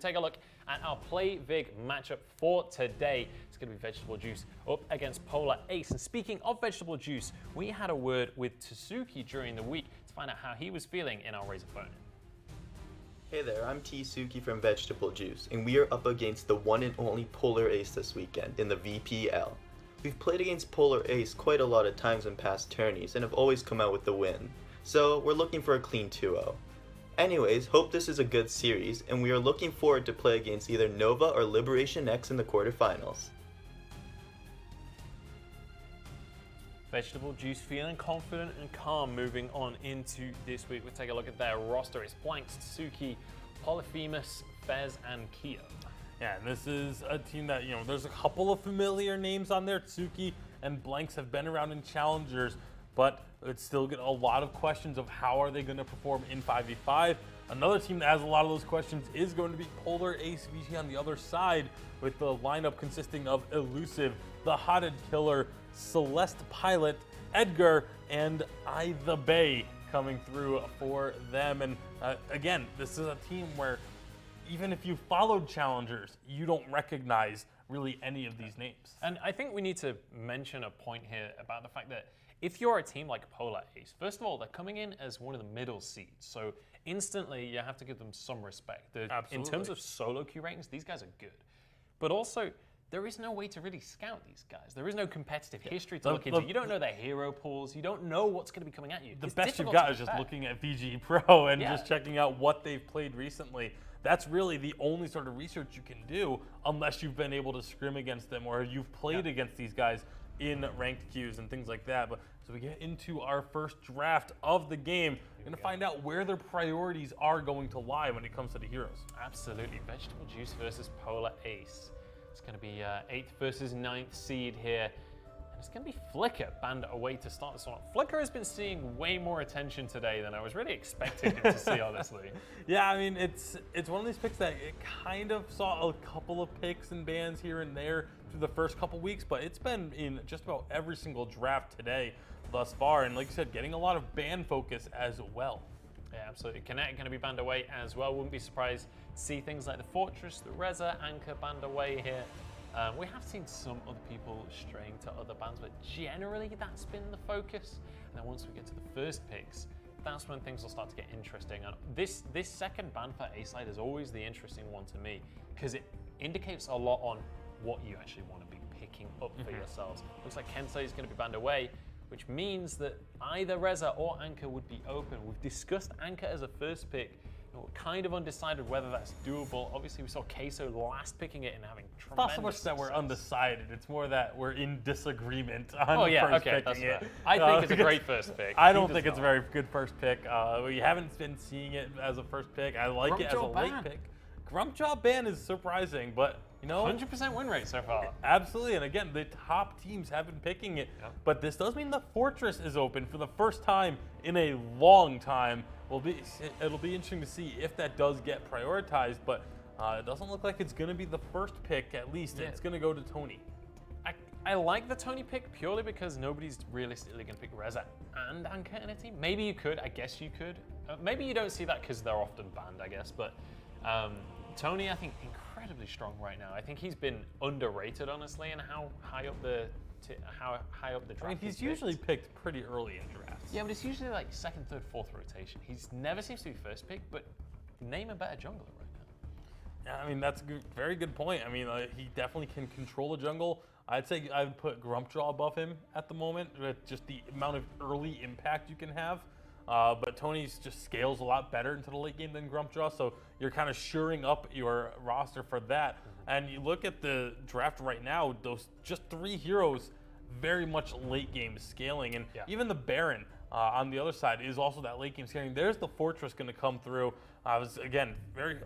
take a look at our Play Vig matchup for today. It's going to be Vegetable Juice up against Polar Ace. And speaking of Vegetable Juice, we had a word with Tsuki during the week to find out how he was feeling in our Razor phone. Hey there, I'm Tsuki from Vegetable Juice, and we are up against the one and only Polar Ace this weekend in the VPL. We've played against Polar Ace quite a lot of times in past tourneys and have always come out with the win, so we're looking for a clean 2-0. Anyways, hope this is a good series, and we are looking forward to play against either Nova or LiberationX in the quarterfinals. Vegetable Juice feeling confident and calm moving on into this week. We'll take a look at their roster. It's Blanks, Tsuki, Polyphemus, Fez, and Keo. Yeah, and this is a team that, there's a couple of familiar names on there. Tsuki and Blanks have been around in Challengers, but it's still get a lot of questions of how are they going to perform in 5v5. Another team that has a lot of those questions is going to be Polar Ace VG on the other side, with the lineup consisting of Elusive, the Hotted Killer, Celeste Pilot, Edgar, and I the Bay coming through for them. And again, this is a team where even if you followed Challengers, you don't recognize really any of these names. And I think we need to mention a point here about the fact that if you're a team like Polar Ace, first of all, they're coming in as one of the middle seeds. So instantly, you have to give them some respect. In terms of solo queue ratings, these guys are good. But also, there is no way to really scout these guys. There is no competitive history to look into. You don't know their hero pools. You don't know what's going to be coming at you. The best you've got is just looking at VG Pro and just checking out what they've played recently. That's really the only sort of research you can do unless you've been able to scrim against them or you've played against these guys in ranked queues and things like that. But so we get into our first draft of the game. We're going to find out where their priorities are going to lie when it comes to the heroes. Absolutely. Vegetable Juice versus Polar Ace. It's going to be 8th versus 9th seed here. And it's going to be Flicker banned away to start this one. Flicker has been seeing way more attention today than I was really expecting him to see, honestly. Yeah, I mean, it's one of these picks that it kind of saw a couple of picks and bans here and there through the first couple weeks, but it's been in just about every single draft today thus far. And like you said, getting a lot of ban focus as well. Yeah, absolutely. Kinetic going to be banned away as well. Wouldn't be surprised to see things like the Fortress, the Reza, Anchor banned away here. We have seen some other people straying to other bans, but generally that's been the focus. And then once we get to the first picks, that's when things will start to get interesting. And this second ban for A-side is always the interesting one to me, because it indicates a lot on what you actually want to be picking up for yourselves. Looks like Kensei is going to be banned away, which means that either Reza or Anchor would be open. We've discussed Anchor as a first pick. We're kind of undecided whether that's doable. Obviously, we saw Queso last picking it and having tremendous It's not so much that we're undecided. It's more that we're in disagreement on first picking it. I think it's a great first pick. I don't think it's a very good first pick. We haven't been seeing it as a first pick. I like it as a late pick. Grumpjaw ban is surprising, but 100% win rate so far. Absolutely, and again, the top teams have been picking it, but this does mean the Fortress is open for the first time in a long time. It'll be interesting to see if that does get prioritized, but it doesn't look like it's going to be the first pick, at least. It's going to go to Tony. I like the Tony pick purely because nobody's realistically going to pick Reza and Anchor in a team. Maybe you could, I guess you could. Maybe you don't see that because they're often banned, I guess, but Tony, I think, incredibly strong right now. I think he's been underrated, honestly, and how high up the draft. I mean, he's usually picked pretty early in drafts. Yeah, but it's usually like second, third, fourth rotation. He's never seems to be first pick, but name a better jungler right now. Yeah, I mean, that's a very good point. I mean, he definitely can control a jungle. I'd say I would put Grumpjaw above him at the moment, with just the amount of early impact you can have. But Tony's just scales a lot better into the late game than Grumpjaw, so you're kind of shoring up your roster for that. And you look at the draft right now, those just 3 heroes, very much late game scaling. And even the Baron on the other side is also that late game scaling. There's the Fortress going to come through. I was, again,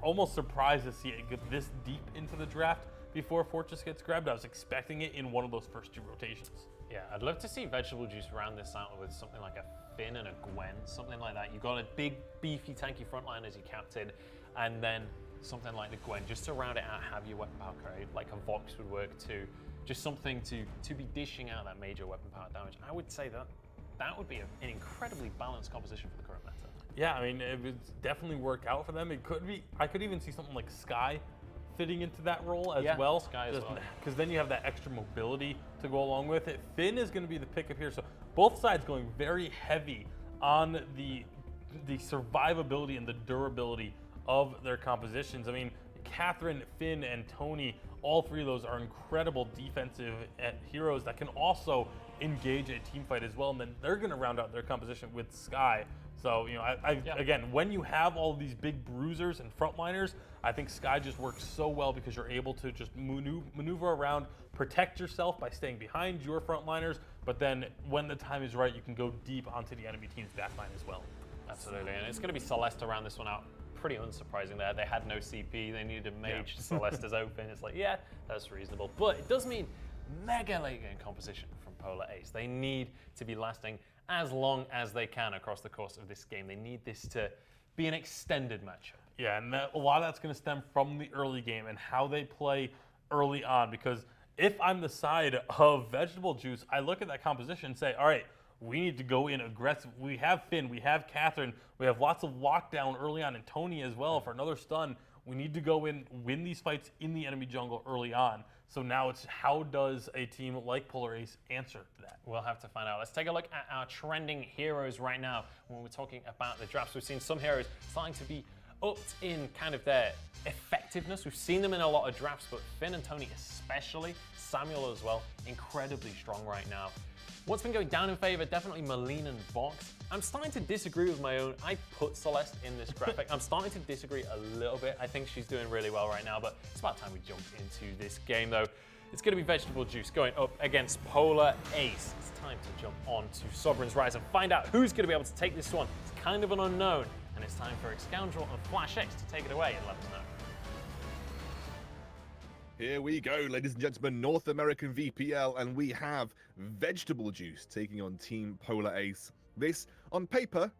almost surprised to see it get this deep into the draft before Fortress gets grabbed. I was expecting it in one of those first 2 rotations. Yeah, I'd love to see Vegetable Juice round this out with something like a Finn and a Gwen, something like that. You've got a big, beefy, tanky frontline as your captain, and then something like the Gwen, just to round it out, have your weapon power carry, like a Vox would work too. Just something to be dishing out that major weapon power damage. I would say that would be an incredibly balanced composition for the current meta. Yeah, I mean, it would definitely work out for them. It could be. I could even see something like Sky fitting into that role as Yeah, well. Sky as well. Because then you have that extra mobility to go along with it. Finn is going to be the pickup here. So both sides going very heavy on the survivability and the durability of their compositions. I mean, Catherine, Finn, and Tony, all three of those are incredible defensive heroes that can also engage a team fight as well. And then they're going to round out their composition with Sky. So, you know, again, when you have all these big bruisers and frontliners, I think Sky just works so well because you're able to just maneuver around, protect yourself by staying behind your frontliners, but then when the time is right, you can go deep onto the enemy team's backline as well. Absolutely, and it's going to be Celeste to round this one out. Pretty unsurprising there. They had no CP, they needed a mage. Yeah. Celeste is open. It's like, yeah, that's reasonable. But it does mean mega late game composition from Polar Ace. They need to be lasting as long as they can across the course of this game. They need this to be an extended matchup. Yeah, and a lot of that's going to stem from the early game and how they play early on. Because if I'm the side of Vegetable Juice, I look at that composition and say, all right, we need to go in aggressive. We have Finn, we have Catherine, we have lots of lockdown early on, and Tony as well for another stun. We need to go in, win these fights in the enemy jungle early on. So now it's how does a team like Polar Ace answer to that? We'll have to find out. Let's take a look at our trending heroes right now. When we're talking about the drafts, we've seen some heroes starting to be upped in kind of their effectiveness. We've seen them in a lot of drafts, but Finn and Tony especially, Samuel as well, incredibly strong right now. What's been going down in favor? Definitely Malene and Vox. I'm starting to disagree with my own. I put Celeste in this graphic. I'm starting to disagree a little bit. I think she's doing really well right now, but it's about time we jump into this game though. It's going to be Vegetable Juice going up against Polar Ace. It's time to jump on to Sovereign's Rise and find out who's going to be able to take this one. It's kind of an unknown, and it's time for Scoundrel and FlashX to take it away and let us know. Here we go, ladies and gentlemen, North American VPL, and we have Vegetable Juice taking on Team Polar Ace. This, on paper,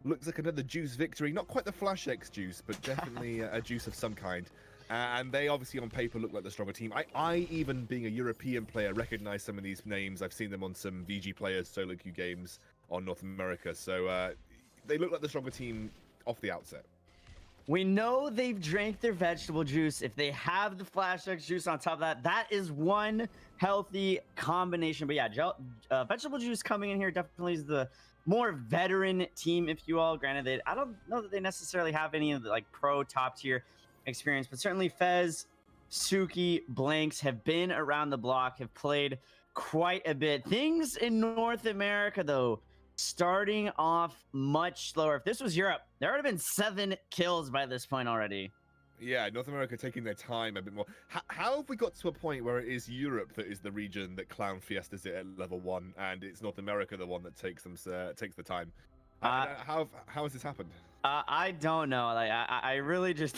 looks like another Juice victory. Not quite the FlashX Juice, but definitely a Juice of some kind. And they obviously on paper look like the stronger team. I even being a European player, recognize some of these names. I've seen them on some VG Players solo queue games on North America. So they look like the stronger team off the outset. We know they've drank their vegetable juice. If they have the FlashX juice on top of that, that is one healthy combination. But yeah, vegetable juice coming in here definitely is the more veteran team, if you will. Granted, I don't know that they necessarily have any of the like pro top tier experience, but certainly Fez, Suki, Blanks have been around the block, have played quite a bit. Things in North America, though, starting off much slower. If this was Europe, there would have been 7 kills by this point already. Yeah, North America taking their time a bit more. How have we got to a point where it is Europe that is the region that Clown Fiestas it at level 1, and it's North America the one that takes the time? How has this happened? I don't know. Like I really just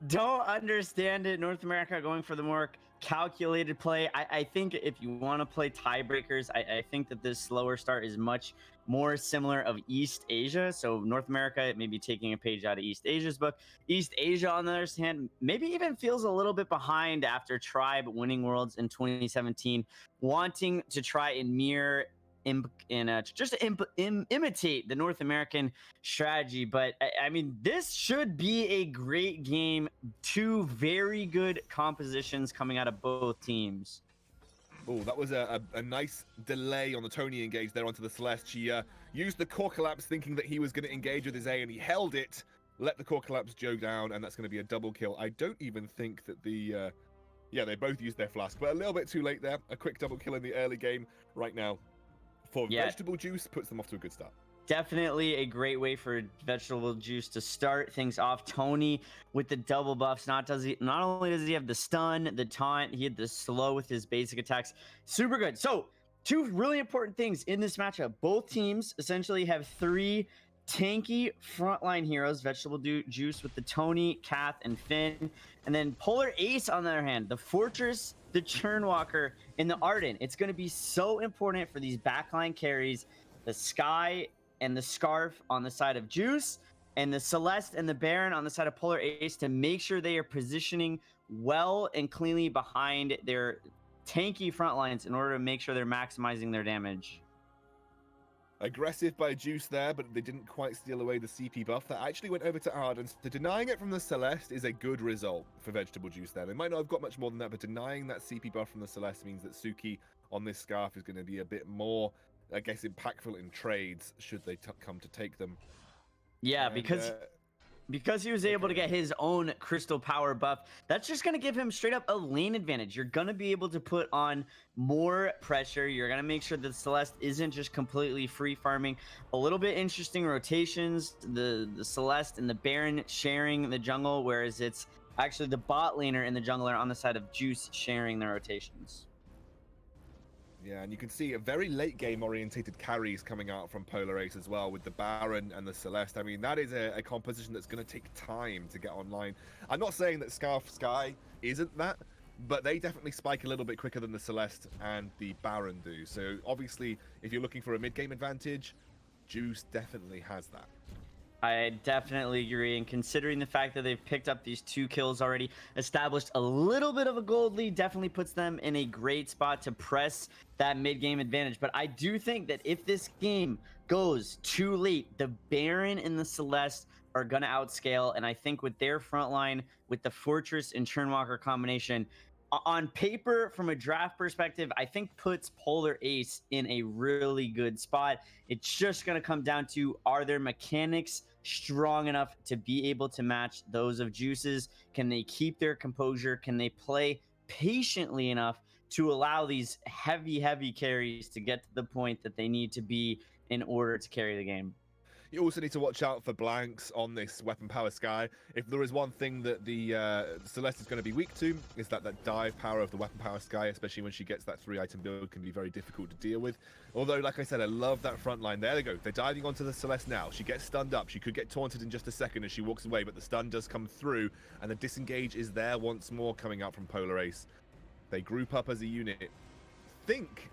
don't understand it. North America going for the more calculated play. I think if you want to play tiebreakers, I think that this slower start is much more similar of East Asia. So North America maybe taking a page out of East Asia's book. East Asia, on the other hand, maybe even feels a little bit behind after Tribe winning Worlds in 2017, wanting to try and mirror imitate the North American strategy. But I mean, this should be a great game. 2 very good compositions coming out of both teams. Oh, that was a nice delay on the Tony engage there onto the Celeste. She used the core collapse thinking that he was going to engage with his A, and he held it, let the core collapse Joe down, and that's going to be a double kill. I don't even think that yeah, they both used their flask, but a little bit too late there. A quick double kill in the early game right now for Vegetable Juice puts them off to a good start. Definitely a great way for Vegetable Juice to start things off. Tony with the double buffs. Not only does he have the stun, the taunt, he had the slow with his basic attacks. Super good. So 2 really important things in this matchup. Both teams essentially have 3 tanky frontline heroes. Vegetable Juice with the Tony, Kath, and Finn. And then Polar Ace, on the other hand, the Fortress, the Churnwalker, and the Arden. It's going to be so important for these backline carries. The Sky and the Scarf on the side of Juice, and the Celeste and the Baron on the side of Polar Ace to make sure they are positioning well and cleanly behind their tanky front lines in order to make sure they're maximizing their damage. Aggressive by Juice there, but they didn't quite steal away the CP buff. That actually went over to Arden. So denying it from the Celeste is a good result for Vegetable Juice there. They might not have got much more than that, but denying that CP buff from the Celeste means that Suki on this Scarf is going to be a bit more, I guess, impactful in trades should they come to take them. Yeah, And, because he was able to get his own crystal power buff, that's just going to give him straight up a lane advantage. You're going to be able to put on more pressure. You're going to make sure that Celeste isn't just completely free farming. A little bit interesting rotations, the Celeste and the Baron sharing the jungle, whereas it's actually the bot laner and the jungler on the side of Juice sharing the rotations. Yeah, and you can see a very late game orientated carries coming out from Polar Ace as well with the Baron and the Celeste. I mean, that is a composition that's going to take time to get online. I'm not saying that Scarf Sky isn't that, but they definitely spike a little bit quicker than the Celeste and the Baron do. So obviously, if you're looking for a mid-game advantage, Juice definitely has that. I definitely agree, and considering the fact that they've picked up these 2 kills already, established a little bit of a gold lead, definitely puts them in a great spot to press that mid-game advantage. But I do think that if this game goes too late, the Baron and the Celeste are going to outscale, and I think with their front line, with the Fortress and Churnwalker combination, on paper, from a draft perspective, I think puts Polar Ace in a really good spot. It's just going to come down to, are their mechanics strong enough to be able to match those of Juice's? Can they keep their composure? Can they play patiently enough to allow these heavy carries to get to the point that they need to be in order to carry the game? You also need to watch out for blanks on this Weapon Power Sky. If there is one thing that the Celeste is going to be weak to, is that dive power of the Weapon Power Sky, especially when she gets that 3-item build, can be very difficult to deal with. Although, like I said, I love that front line. There they go. They're diving onto the Celeste now. She gets stunned up. She could get taunted in just a second as she walks away, but the stun does come through, and the disengage is there once more coming out from Polar Ace. They group up as a unit. Think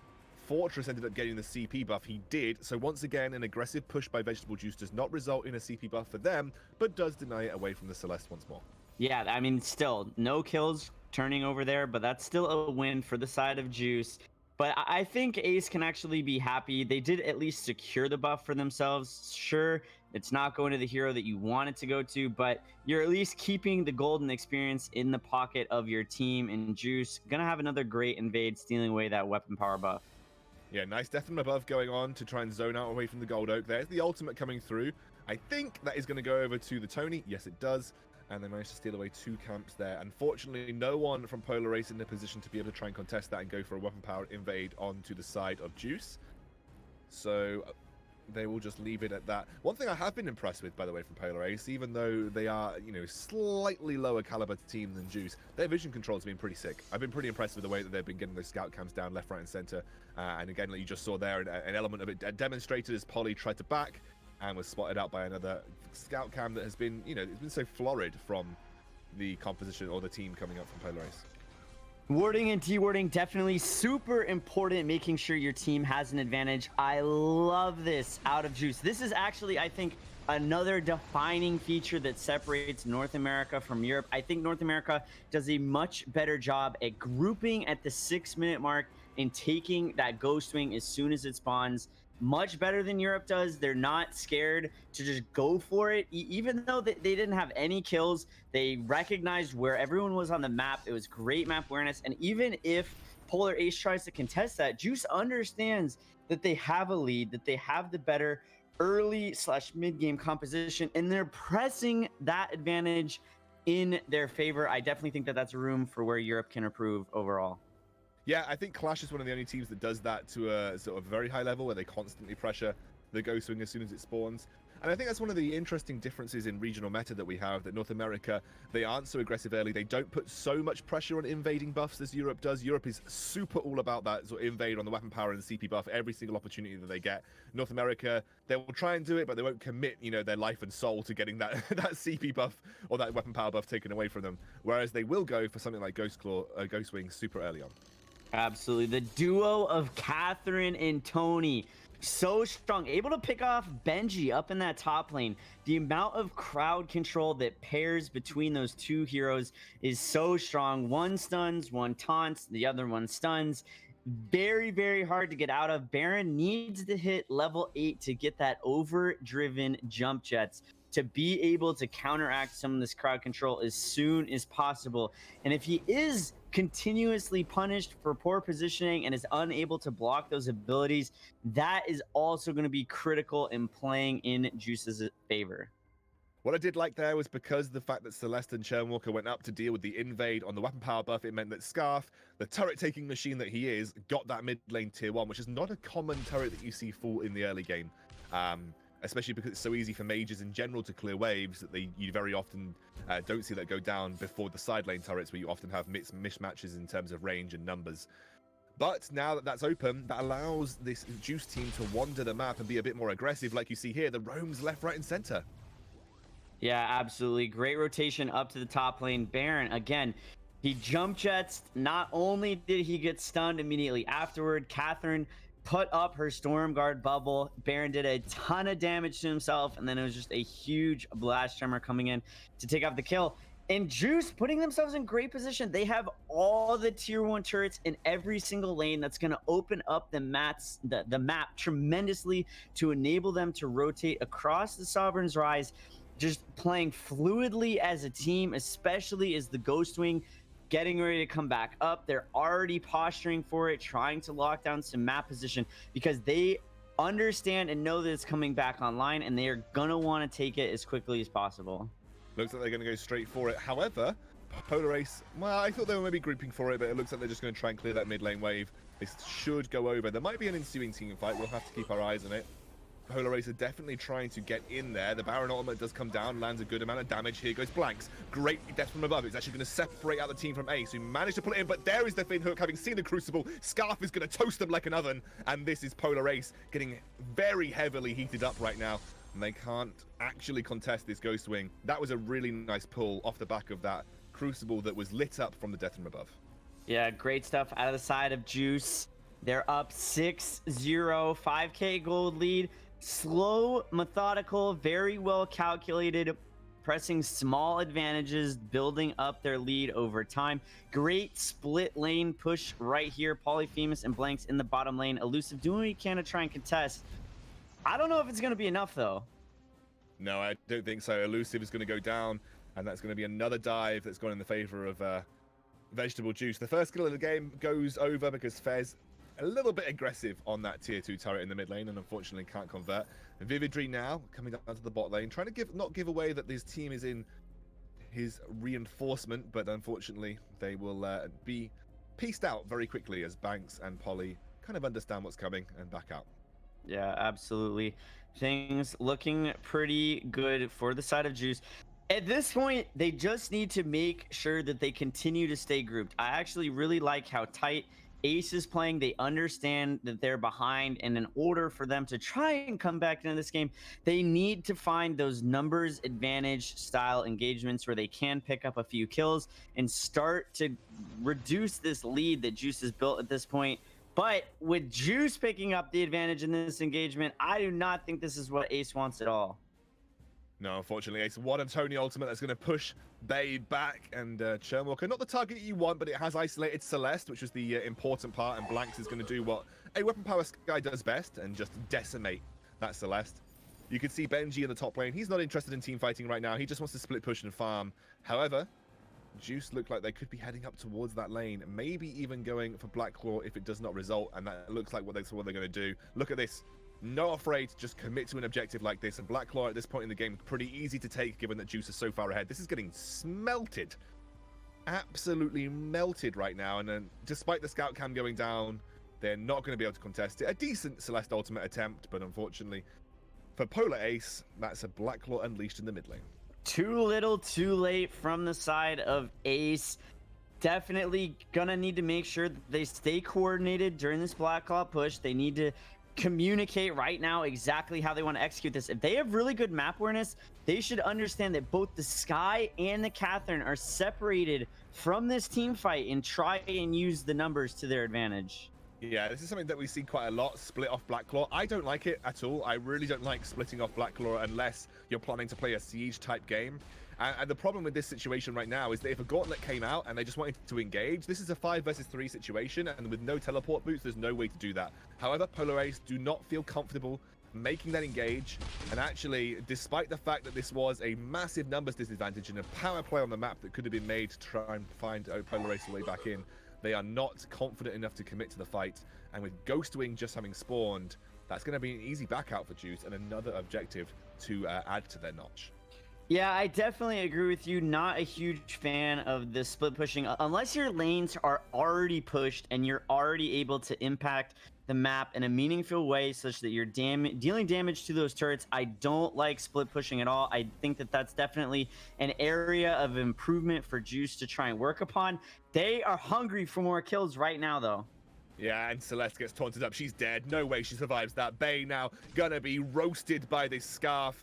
Fortress ended up getting the CP buff. He did. So once again, an aggressive push by Vegetable Juice does not result in a CP buff for them, but does deny it away from the Celeste once more. Yeah, I mean, still, no kills turning over there, but that's still a win for the side of Juice. But I think Ace can actually be happy. They did at least secure the buff for themselves. Sure, it's not going to the hero that you want it to go to, but you're at least keeping the golden experience in the pocket of your team, and Juice gonna have another great invade, stealing away that weapon power buff. Yeah, nice death from above going on to try and zone out away from the Gold Oak. There's the ultimate coming through. I think that is going to go over to the Tony. Yes, it does. And they managed to steal away 2 camps there. Unfortunately, no one from Polar Ace in a position to be able to try and contest that and go for a weapon power invade onto the side of Juice. So they will just leave it at that. One thing I have been impressed with, by the way, from Polar Ace, even though they are, you know, slightly lower caliber team than Juice, their vision control has been pretty sick. I've been pretty impressed with the way that they've been getting those scout cams down left, right, and center. And again, like you just saw there, an element of it demonstrated as Polly tried to back and was spotted out by another scout cam that has been, you know, it's been so florid from the composition or the team coming up from Polar Ace. Warding and T-warding, definitely super important, making sure your team has an advantage. I love this out of Juice. This is actually, I think, another defining feature that separates North America from Europe. I think North America does a much better job at grouping at the 6-minute mark and taking that Ghost Wing as soon as it spawns. Much better than Europe does. They're not scared to just go for it. Even though they didn't have any kills, they recognized where everyone was on the map. It was great map awareness. And even if Polar Ace tries to contest that, Juice understands that they have a lead, that they have the better early/mid-game composition, and they're pressing that advantage in their favor. I definitely think that that's a room for where Europe can improve overall. Yeah, I think Clash is one of the only teams that does that to a sort of very high level where they constantly pressure the Ghost Wing as soon as it spawns. And I think that's one of the interesting differences in regional meta that we have, that North America, they aren't so aggressive early. They don't put so much pressure on invading buffs as Europe does. Europe is super all about that sort of invade on the weapon power and the CP buff every single opportunity that they get. North America, they will try and do it, but they won't commit, you know, their life and soul to getting that, that CP buff or that weapon power buff taken away from them. Whereas they will go for something like Ghost Wing super early on. Absolutely. The duo of Catherine and Tony, so strong, able to pick off Benji up in that top lane. The amount of crowd control that pairs between those two heroes is so strong. One stuns, one taunts, the other one stuns. very, very hard to get out of. Baron needs to hit level 8 to get that overdriven jump jets to be able to counteract some of this crowd control as soon as possible. And if he is continuously punished for poor positioning and is unable to block those abilities, that is also going to be critical in playing in Juice's favor. What I did like there was because the fact that Celeste and Churnwalker went up to deal with the invade on the weapon power buff, it meant that Scarf, the turret-taking machine that he is, got that mid lane tier 1, which is not a common turret that you see fall in the early game. Especially because it's so easy for mages in general to clear waves that you very often don't see that go down before the side lane turrets, where you often have mismatches in terms of range and numbers. But now that that's open, that allows this Juice team to wander the map and be a bit more aggressive. Like you see here, the roams left, right, and center. Yeah, absolutely. Great rotation up to the top lane. Baron, again, he jump jets. Not only did he get stunned immediately afterward, Catherine put up her Stormguard bubble. Baron did a ton of damage to himself, and then it was just a huge blast tremor coming in to take off the kill. And Juice putting themselves in great position. They have all the tier 1 turrets in every single lane. That's going to open up the map tremendously to enable them to rotate across the Sovereign's Rise, just playing fluidly as a team, especially as the Ghostwing getting ready to come back up. They're already posturing for it, trying to lock down some map position because they understand and know that it's coming back online, and they are going to want to take it as quickly as possible. Looks like they're going to go straight for it. However, Polar Ace, well, I thought they were maybe grouping for it, but it looks like they're just going to try and clear that mid lane wave. This should go over. There might be an ensuing team fight. We'll have to keep our eyes on it. Polar Race are definitely trying to get in there. The Baron ultimate does come down, lands a good amount of damage. Here goes Blanks. Great death from above. It's actually going to separate out the team from Ace, who managed to pull it in, but there is the Fin Hook. Having seen the Crucible, Scarf is going to toast them like an oven, and this is Polar Race getting very heavily heated up right now, and they can't actually contest this Ghostwing. That was a really nice pull off the back of that Crucible that was lit up from the death from above. Yeah, great stuff out of the side of Juice. They're up 6-0, 5K gold lead. Slow, methodical, very well calculated, pressing small advantages, building up their lead over time. Great split lane push right here. Polyphemus and Blanks in the bottom lane. Elusive doing what he can to try and contest. I don't know if it's going to be enough, though. No, I don't think so. Elusive is going to go down, and that's going to be another dive that's gone in the favor of Vegetable Juice. The first kill of the game goes over because Fez a little bit aggressive on that tier 2 turret in the mid lane, and unfortunately can't convert. Vividry now coming down to the bot lane, trying to not give away that this team is in his reinforcement, but unfortunately they will be pieced out very quickly as Banks and Polly kind of understand what's coming and back out. Yeah, absolutely. Things looking pretty good for the side of Juice. At this point, they just need to make sure that they continue to stay grouped. I actually really like how tight Ace is playing. They understand that they're behind, and in order for them to try and come back into this game, they need to find those numbers advantage style engagements where they can pick up a few kills and start to reduce this lead that Juice has built at this point. But with Juice picking up the advantage in this engagement, I do not think this is what Ace wants at all. No, unfortunately, Ace one and Tony ultimate that's going to push Bay back, and Churnwalker, not the target you want, but it has isolated Celeste, which was the important part, and Blanks is going to do what a weapon power guy does best and just decimate that Celeste. You can see Benji in the top lane. He's not interested in team fighting right now. He just wants to split push and farm. However, Juice look like they could be heading up towards that lane, maybe even going for Black Claw if it does not result, and that looks like what they're going to do. Look at this. Not afraid to just commit to an objective like this, and Black Claw at this point in the game pretty easy to take given that Juice is so far ahead. This is getting smelted, absolutely melted right now, and then despite the scout cam going down, they're not going to be able to contest it. A decent Celeste ultimate attempt, but unfortunately for Polar Ace, that's a Black Claw unleashed in the mid lane. Too little too late from the side of Ace. Definitely gonna need to make sure that they stay coordinated during this Black Claw push. They need to communicate right now exactly how they want to execute this. If they have really good map awareness, they should understand that both the Sky and the Catherine are separated from this team fight and try and use the numbers to their advantage. Yeah, this is something that we see quite a lot, split off Black Claw. I don't like it at all. I really don't like splitting off Black Claw unless you're planning to play a siege type game. And the problem with this situation right now is that if a Gauntlet came out and they just wanted to engage, this is a 5 versus 3 situation, and with no teleport boots, there's no way to do that. However, Polar Ace do not feel comfortable making that engage, and actually, despite the fact that this was a massive numbers disadvantage and a power play on the map that could have been made to try and find Polar Ace way back in, they are not confident enough to commit to the fight, and with Ghost Wing just having spawned, that's going to be an easy back out for Juice and another objective to add to their notch. Yeah, I definitely agree with you. Not a huge fan of the split pushing unless your lanes are already pushed and you're already able to impact the map in a meaningful way such that you're dealing damage to those turrets. I don't like split pushing at all. I think that that's definitely an area of improvement for Juice to try and work upon. They are hungry for more kills right now, though. Yeah, and Celeste gets taunted up. She's dead. No way she survives that. Bay now gonna be roasted by this scarf.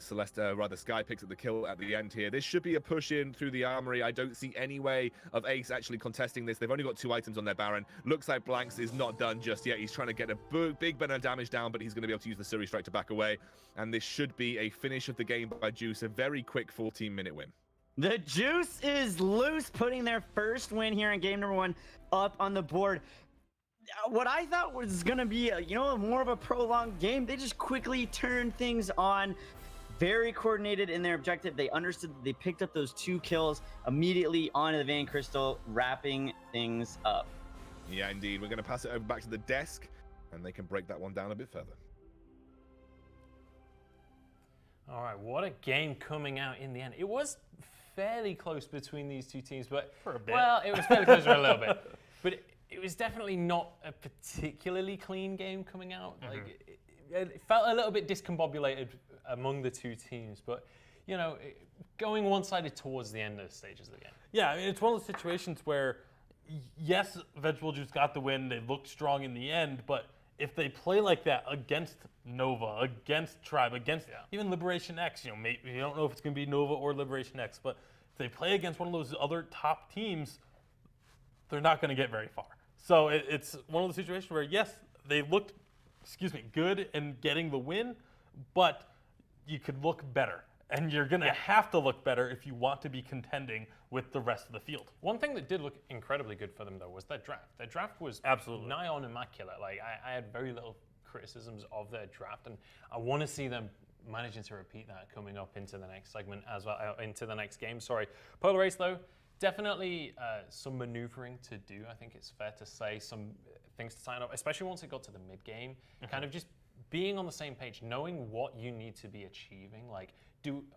Celeste, rather Sky picks up the kill at the end here. This should be a push in through the armory. I don't see any way of Ace actually contesting this. They've only got 2 items on their Baron. Looks like Blanks is not done just yet. He's trying to get a big bit of damage down, but he's going to be able to use the Suri Strike to back away. And this should be a finish of the game by Juice. A very quick 14-minute win. The Juice is loose, putting their first win here in game number 1 up on the board. What I thought was going to be, more of a prolonged game, they just quickly turned things on. Very coordinated in their objective. They understood that they picked up those 2 kills immediately onto the Vein Crystal, wrapping things up. Yeah, indeed. We're going to pass it over back to the desk, and they can break that one down a bit further. All right, what a game coming out in the end. It was fairly close between these two teams, but For a bit. Well, it was fairly close for a little bit, but it was definitely not a particularly clean game coming out. Like it felt a little bit discombobulated among the two teams, but going one-sided towards the end of the stages of the game. Yeah, I mean, it's one of those situations where, yes, Vegetable Juice got the win. They looked strong in the end, but if they play like that against Nova, against Tribe, against even LiberationX, maybe you don't know if it's going to be Nova or LiberationX, but if they play against one of those other top teams, they're not going to get very far. So it's one of those situations where, yes, they looked, good in getting the win, but you could look better. And you're going to have to look better if you want to be contending with the rest of the field. One thing that did look incredibly good for them, though, was their draft. Their draft was absolutely nigh on immaculate. Like, I had very little criticisms of their draft, and I want to see them managing to repeat that coming up into the next segment as well, into the next game. Sorry. Polar Ace, though, definitely some maneuvering to do. I think it's fair to say some things to sign up, especially once it got to the mid-game. Kind of just being on the same page, knowing what you need to be achieving. Like,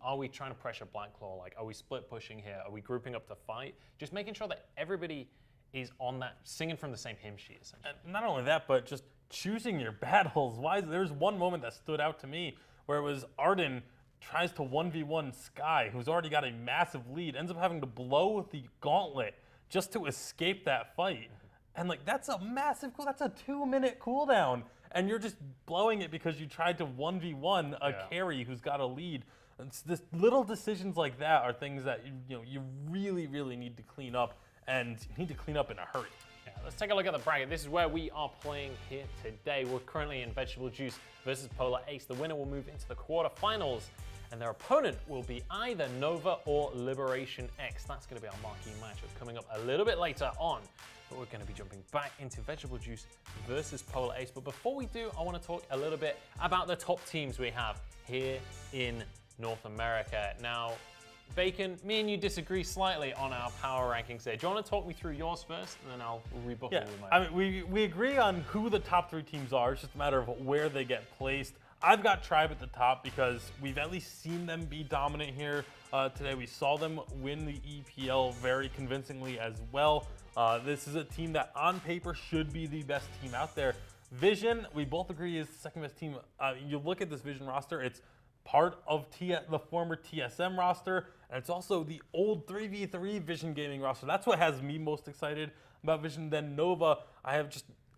are we trying to pressure Black Claw? Like, are we split pushing here? Are we grouping up to fight? Just making sure that everybody is on that, singing from the same hymn sheet, essentially. And not only that, but just choosing your battles. There's one moment that stood out to me where it was Arden tries to 1v1 Sky, who's already got a massive lead, ends up having to blow the gauntlet just to escape that fight. And that's a massive that's a 2-minute cooldown. And you're just blowing it because you tried to 1v1 a carry who's got a lead. And this little decisions like that are things that you really, really need to clean up, and you need to clean up in a hurry. Yeah, let's take a look at the bracket. This is where we are playing here today. We're currently in Vegetable Juice versus Polar Ace. The winner will move into the quarterfinals, and their opponent will be either Nova or LiberationX. That's going to be our marquee matchup coming up a little bit later on. But we're going to be jumping back into Vegetable Juice versus Polar Ace. But before we do, I want to talk a little bit about the top teams we have here in North America. Now, Bacon, me and you disagree slightly on our power rankings here. Do you want to talk me through yours first, and then I'll rebuttal with mine? I mean, we agree on who the top 3 teams are. It's just a matter of where they get placed. I've got Tribe at the top because we've at least seen them be dominant here today. We saw them win the EPL very convincingly as well. This is a team that on paper should be the best team out there. Vision, we both agree, is the second best team. You look at this Vision roster, it's part of the former TSM roster, and it's also the old 3v3 Vision Gaming roster. That's what has me most excited about Vision. Then Nova,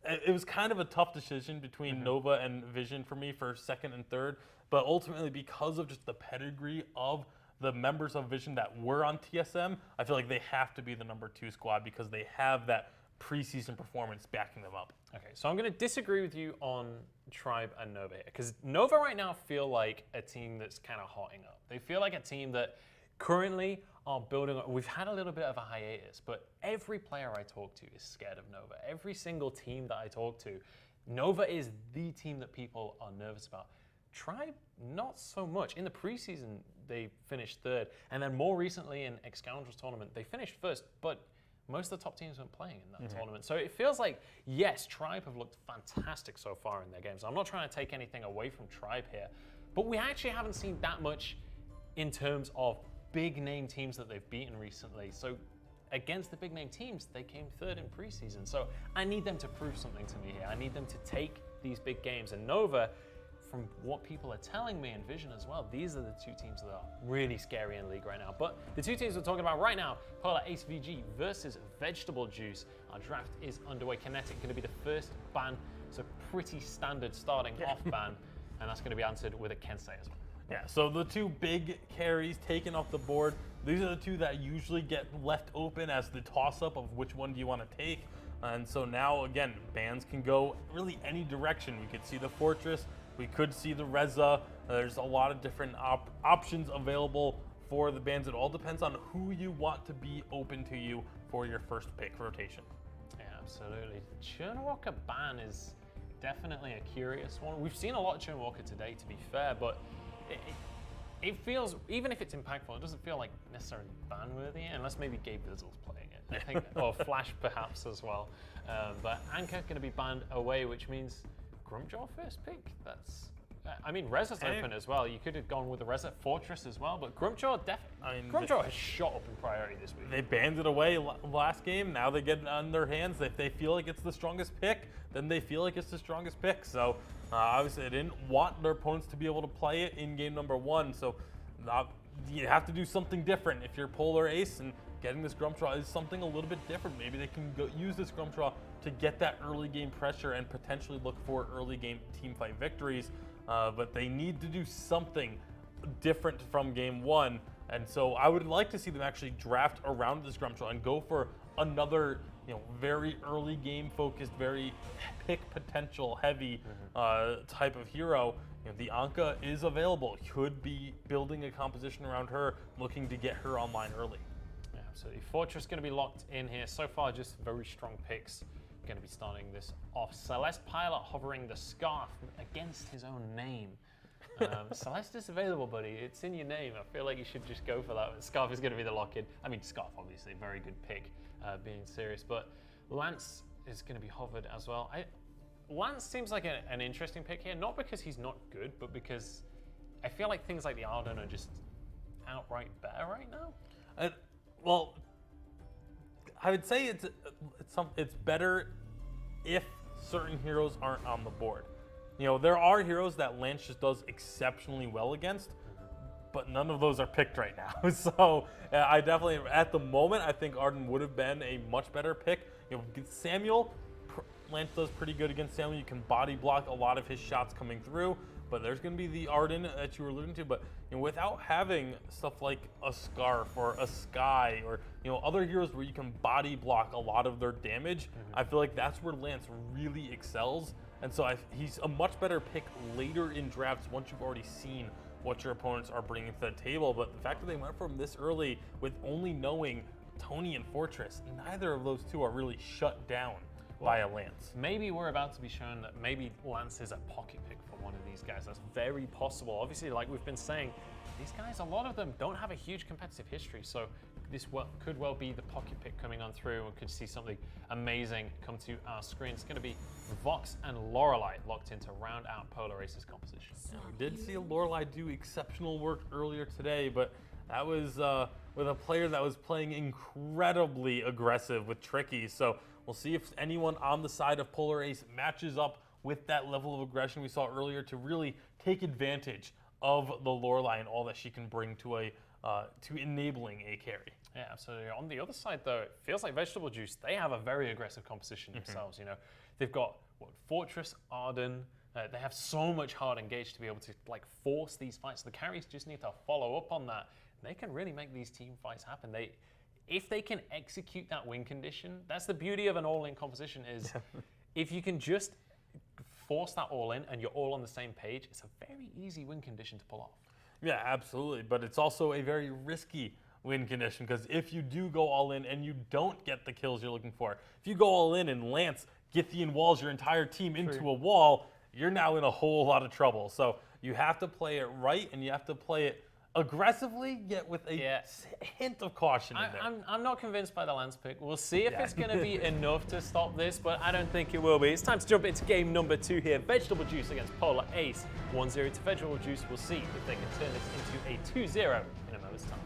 it was kind of a tough decision between Nova and Vision for me for second and third, but ultimately because of just the pedigree of the members of Vision that were on TSM, I feel like they have to be the number 2 squad because they have that preseason performance backing them up. Okay, so I'm going to disagree with you on Tribe and Nova here, because Nova right now feel like a team that's kind of hotting up. They feel like a team that currently are building. We've had a little bit of a hiatus, but every player I talk to is scared of Nova. Every single team that I talk to, Nova is the team that people are nervous about. Tribe, not so much. In the preseason, they finished third, and then more recently in Excoundra's tournament, they finished first, but most of the top teams weren't playing in that tournament. So it feels like, yes, Tribe have looked fantastic so far in their games. I'm not trying to take anything away from Tribe here, but we actually haven't seen that much in terms of big name teams that they've beaten recently. So against the big name teams, they came third in preseason. So I need them to prove something to me here. I need them to take these big games. And Nova, from what people are telling me and Vision as well, these are the two teams that are really scary in League right now. But the two teams we're talking about right now, Polar Ace VG versus Vegetable Juice. Our draft is underway. Kinetic going to be the first ban. It's a pretty standard starting off ban. And that's going to be answered with a Kensei as well. Yeah, so the two big carries taken off the board, these are the two that usually get left open as the toss-up of which one do you want to take. And so now, again, bans can go really any direction. We could see the Fortress, we could see the Reza. There's a lot of different options available for the bans. It all depends on who you want to be open to you for your first pick rotation. Yeah, absolutely. Churnwalker ban is definitely a curious one. We've seen a lot of Churnwalker today, to be fair, but it feels, even if it's impactful, it doesn't feel like necessarily ban-worthy, unless maybe Gabe Bizzle's playing it, I think, or Flash perhaps as well. But Anchor going to be banned away, which means Grumpjaw first pick. That's, I mean, Reza's open as well. You could have gone with the Reza Fortress as well, but Grumpjaw definitely. Grumpjaw has shot up in priority this week. They banned it away last game. Now they get it on their hands. If they feel like it's the strongest pick, then they feel like it's the strongest pick. So obviously, they didn't want their opponents to be able to play it in game number one. So you have to do something different. If you're Polar Ace and getting this Grumpjaw is something a little bit different. Maybe they can use this Grumpjaw to get that early game pressure and potentially look for early game team fight victories. But they need to do something different from game one. And so I would like to see them actually draft around this Grumpjaw and go for another, very early game focused, very pick potential heavy type of hero. The Anka is available. Could be building a composition around her, looking to get her online early. Yeah, absolutely. Fortress going to be locked in here. So far, just very strong picks. Going to be starting this off. Celeste Pilot hovering the scarf against his own name. Celeste is available, buddy. It's in your name. I feel like you should just go for that. Scarf is going to be the lock-in. I mean, Scarf, obviously, a very good pick, being serious. But Lance is going to be hovered as well. Lance seems like an interesting pick here, not because he's not good, but because I feel like things like the Arden are just outright better right now. Well, I would say it's better if certain heroes aren't on the board. There are heroes that Lance just does exceptionally well against, but none of those are picked right now. So I definitely, at the moment, I think Arden would have been a much better pick. Samuel, Lance does pretty good against Samuel. You can body block a lot of his shots coming through, but there's going to be the Arden that you were alluding to. But without having stuff like a Scarf or a Sky or other heroes where you can body block a lot of their damage, I feel like that's where Lance really excels. And so he's a much better pick later in drafts once you've already seen what your opponents are bringing to the table. But the fact that they went from this early with only knowing Tony and Fortress, neither of those two are really shut down by a Lance. Maybe we're about to be shown that maybe Lance is a pocket pick for one of these guys. That's very possible. Obviously, like we've been saying, these guys, a lot of them don't have a huge competitive history, so this could well be the pocket pick coming on through. We could see something amazing come to our screen. It's going to be Vox and Lorelei locked in to round out Polar Ace's composition. Yeah, we did see Lorelei do exceptional work earlier today, but that was with a player that was playing incredibly aggressive with Tricky. So we'll see if anyone on the side of Polar Ace matches up with that level of aggression we saw earlier to really take advantage of the Lorelei and all that she can bring to to enabling a carry. Yeah, absolutely. On the other side, though, it feels like Vegetable Juice, they have a very aggressive composition themselves. They've got Fortress, Arden. They have so much hard engage to be able to force these fights. The carries just need to follow up on that. They can really make these team fights happen. If they can execute that win condition, that's the beauty of an all-in composition is if you can just force that all in and you're all on the same page, it's a very easy win condition to pull off. Yeah, absolutely. But it's also a very risky win condition because if you do go all in and you don't get the kills you're looking for, if you go all in and Lance Githian walls your entire team into a wall, you're now in a whole lot of trouble. So you have to play it right and you have to play it aggressively, yet with a hint of caution in there. I'm not convinced by the Lance pick. We'll see if it's going to be enough to stop this, but I don't think it will be. It's time to jump into game number 2 here. Vegetable Juice against Polar Ace. 1-0 to Vegetable Juice. We'll see if they can turn this into a 2-0 in a moment's time.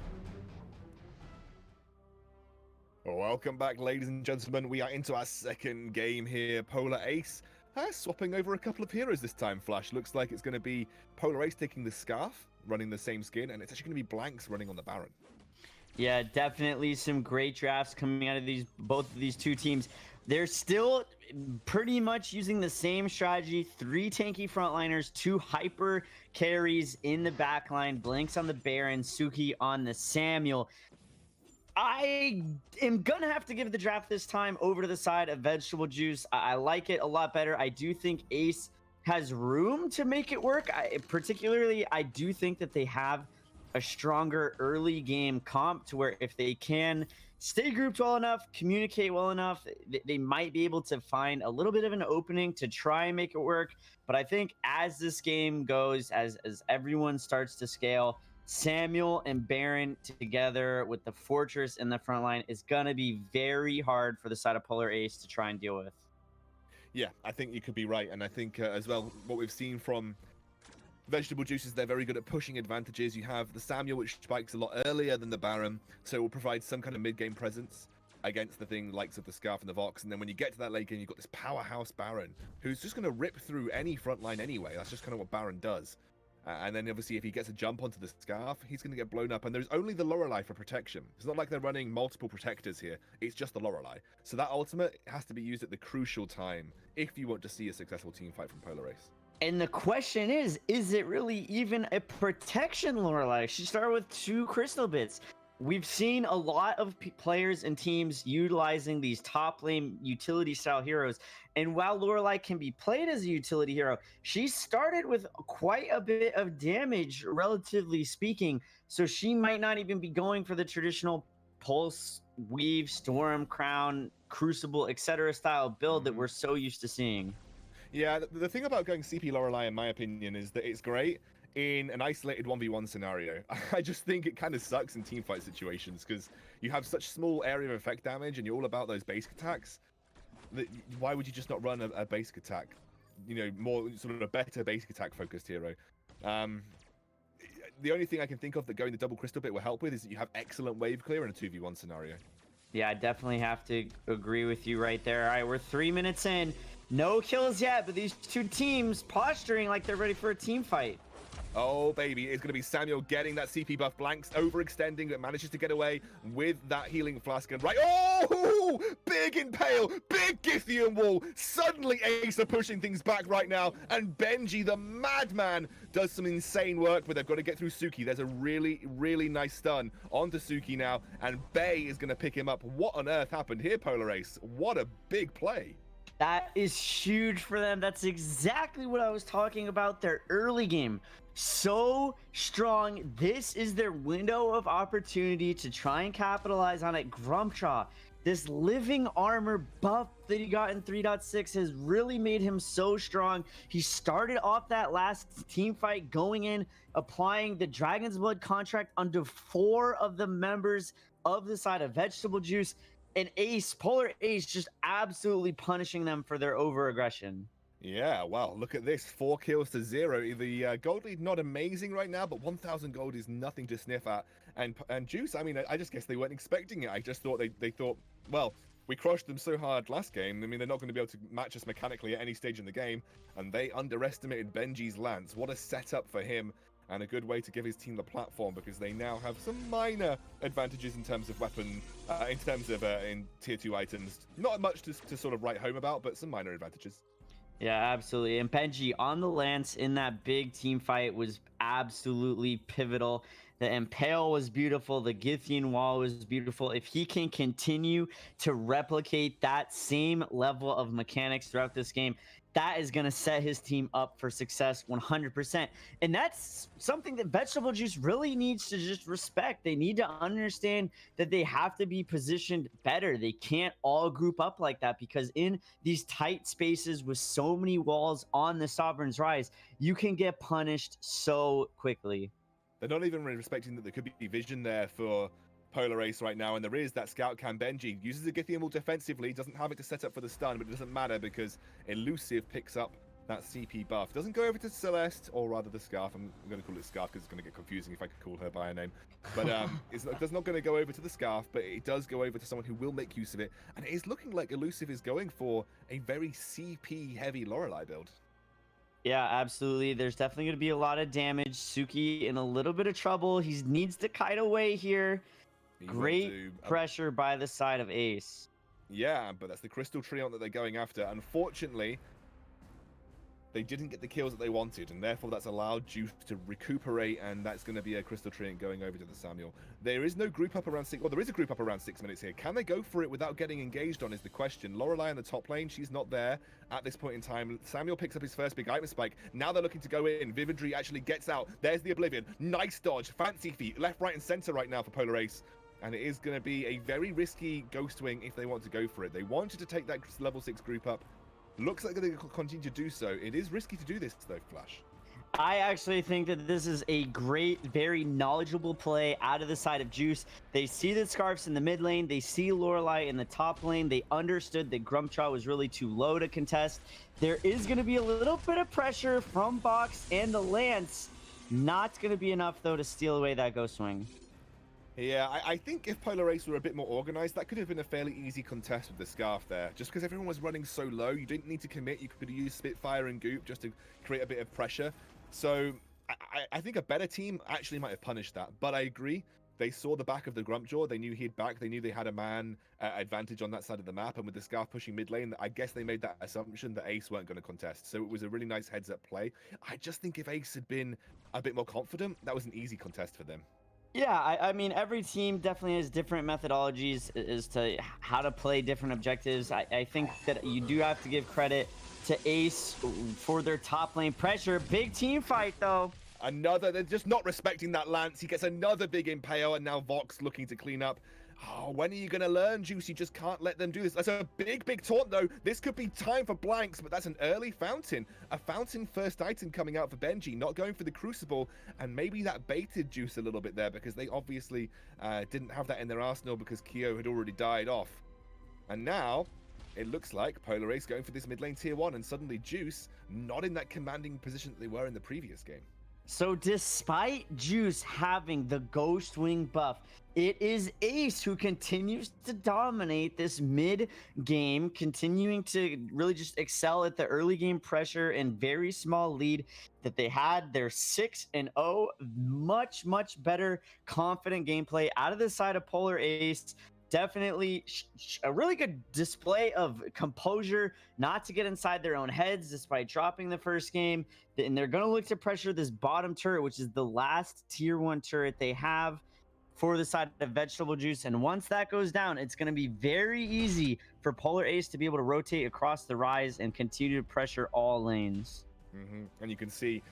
Welcome back, ladies and gentlemen. We are into our second game here. Polar Ace swapping over a couple of heroes this time, Flash. Looks like it's going to be Polar Ace taking the Scarf, running the same skin, and it's actually going to be Blanks running on the Baron. Yeah, definitely some great drafts coming out of both of these two teams. They're still pretty much using the same strategy. 3 tanky frontliners, 2 hyper carries in the backline, Blanks on the Baron, Suki on the Samuel. I am going to have to give the draft this time over to the side of Vegetable Juice. I like it a lot better. I do think Ace has room to make it work. Particularly, I do think that they have a stronger early game comp to where if they can stay grouped well enough, communicate well enough, they might be able to find a little bit of an opening to try and make it work. But I think as this game goes, as everyone starts to scale, Samuel and Baron together with the Fortress in the front line is going to be very hard for the side of Polar Ace to try and deal with. Yeah, I think you could be right. And I think as well, what we've seen from Vegetable Juice is they're very good at pushing advantages. You have the Samuel, which spikes a lot earlier than the Baron, so it will provide some kind of mid-game presence against the thing likes of the Scarf and the Vox. And then when you get to that late game, you've got this powerhouse Baron who's just going to rip through any front line anyway. That's just kind of what Baron does. And then obviously if he gets a jump onto the Scarf, he's going to get blown up. And there's only the Lorelei for protection. It's not like they're running multiple protectors here. It's just the Lorelei. So that ultimate has to be used at the crucial time if you want to see a successful team fight from Polar Ace. And the question is it really even a protection Lorelei? She started with 2 crystal bits. We've seen a lot of players and teams utilizing these top lane utility style heroes. And while Lorelei can be played as a utility hero, she started with quite a bit of damage, relatively speaking. So she might not even be going for the traditional Pulse, Weave, Storm, Crown, Crucible, etc. style build that we're so used to seeing. Yeah, the thing about going CP Lorelei, in my opinion, is that it's great in an isolated 1v1 scenario. I just think it kind of sucks in teamfight situations because you have such small area of effect damage and you're all about those basic attacks. Why would you just not run a basic attack? You know, more sort of a better basic attack focused hero. The only thing I can think of that going the double crystal bit will help with is that you have excellent wave clear in a 2v1 scenario. Yeah, I definitely have to agree with you right there. All right, we're 3 minutes in. No kills yet, but these two teams posturing like they're ready for a team fight. Oh, baby, it's going to be Samuel getting that CP buff. Blanks overextending, but manages to get away with that healing flask. And right, oh, big impale, big Githian wall. Suddenly, Ace are pushing things back right now. And Benji, the madman, does some insane work, but they've got to get through Suki. There's a really, really nice stun onto Suki now. And Bay is going to pick him up. What on earth happened here, Polar Ace? What a big play. That is huge for them. That's exactly what I was talking about. Their early game, so strong. This is their window of opportunity to try and capitalize on it. Grumpjaw, this living armor buff that he got in 3.6 has really made him so strong. He started off that last team fight going in, applying the Dragon's Blood contract onto 4 of the members of the side of Vegetable Juice. And Ace, Polar Ace, just absolutely punishing them for their over-aggression. Yeah, wow, look at this. 4 kills to 0. The gold lead not amazing right now, but 1,000 gold is nothing to sniff at. And Juice, I mean, I just guess they weren't expecting it. I just thought they thought, well, we crushed them so hard last game. I mean, they're not going to be able to match us mechanically at any stage in the game. And they underestimated Benji's Lance. What a setup for him. And a good way to give his team the platform because they now have some minor advantages in terms of weapon, in terms of in tier 2 items. Not much to sort of write home about, but some minor advantages. Yeah, absolutely. And Benji on the Lance in that big team fight was absolutely pivotal. The Impale was beautiful. The Githian Wall was beautiful. If he can continue to replicate that same level of mechanics throughout this game, that is going to set his team up for success 100%. And that's something that Vegetable Juice really needs to just respect. They need to understand that they have to be positioned better. They can't all group up like that, because in these tight spaces with so many walls on the Sovereign's Rise, you can get punished so quickly. They're not even really respecting that there could be vision there for Polar Ace right now, and there is that scout cam. Benji uses the Githium ult defensively, doesn't have it to set up for the stun, but it doesn't matter because Elusive picks up that CP buff. Doesn't go over to Celeste, or rather the Scarf. I'm going to call it Scarf because it's going to get confusing if I could call her by a name. But it's not going to go over to the Scarf, but it does go over to someone who will make use of it. And it is looking like Elusive is going for a very CP heavy Lorelei build. Yeah, absolutely. There's definitely going to be a lot of damage. Suki in a little bit of trouble. He needs to kite away here. He will Great do pressure by the side of Ace. Yeah, but that's the Crystal Treant that they're going after. Unfortunately, they didn't get the kills that they wanted, and therefore that's allowed Juice to recuperate, and that's going to be a Crystal Treant going over to the Samuel. There is no group up around 6... Well, there is a group up around 6 minutes here. Can they go for it without getting engaged on is the question. Lorelei in the top lane, she's not there at this point in time. Samuel picks up his first big item spike. Now they're looking to go in. Vividry actually gets out. There's the Oblivion. Nice dodge. Fancy feet. Left, right, and center right now for Polar Ace. And it is going to be a very risky Ghost Wing if they want to go for it. They wanted to take that level 6 group up. Looks like they're going to continue to do so. It is risky to do this, though, Flash. I actually think that this is a great, very knowledgeable play out of the side of Juice. They see the Scarfs in the mid lane. They see Lorelei in the top lane. They understood that Grumpjaw was really too low to contest. There is going to be a little bit of pressure from Box and the Lance. Not going to be enough, though, to steal away that Ghost Wing. Yeah, I think if Polar Ace were a bit more organized, that could have been a fairly easy contest with the Scarf there. Just because everyone was running so low, you didn't need to commit. You could have used Spitfire and Goop just to create a bit of pressure. So I think a better team actually might have punished that. But I agree. They saw the back of the Grumpjaw. They knew he'd back. They knew they had a man advantage on that side of the map. And with the Scarf pushing mid lane, I guess they made that assumption that Ace weren't going to contest. So it was a really nice heads-up play. I just think if Ace had been a bit more confident, that was an easy contest for them. Yeah, I mean, every team definitely has different methodologies as to how to play different objectives. I think that you do have to give credit to Ace for their top lane pressure. Big team fight, though. They're just not respecting that Lance. He gets another big impale, and now Vox looking to clean up. Oh, when are you going to learn, Juice? You just can't let them do this. That's a big, big taunt, though. This could be time for blanks, but that's an early Fountain. A Fountain first item coming out for Benji, not going for the Crucible, and maybe that baited Juice a little bit there because they obviously didn't have that in their arsenal because Kyo had already died off. And now, it looks like Polar Ace going for this mid lane tier 1, and suddenly Juice not in that commanding position that they were in the previous game. So despite Juice having the Ghost Wing buff, it is Ace who continues to dominate this mid game, continuing to really just excel at the early game pressure and very small lead that they had. They're 6-0, much, much better confident gameplay out of the side of Polar Ace. Definitely a really good display of composure, not to get inside their own heads despite dropping the first game. And they're going to look to pressure this bottom turret, which is the last tier 1 turret they have for the side of Vegetable Juice. And once that goes down, it's going to be very easy for Polar Ace to be able to rotate across the Rise and continue to pressure all lanes. And you can see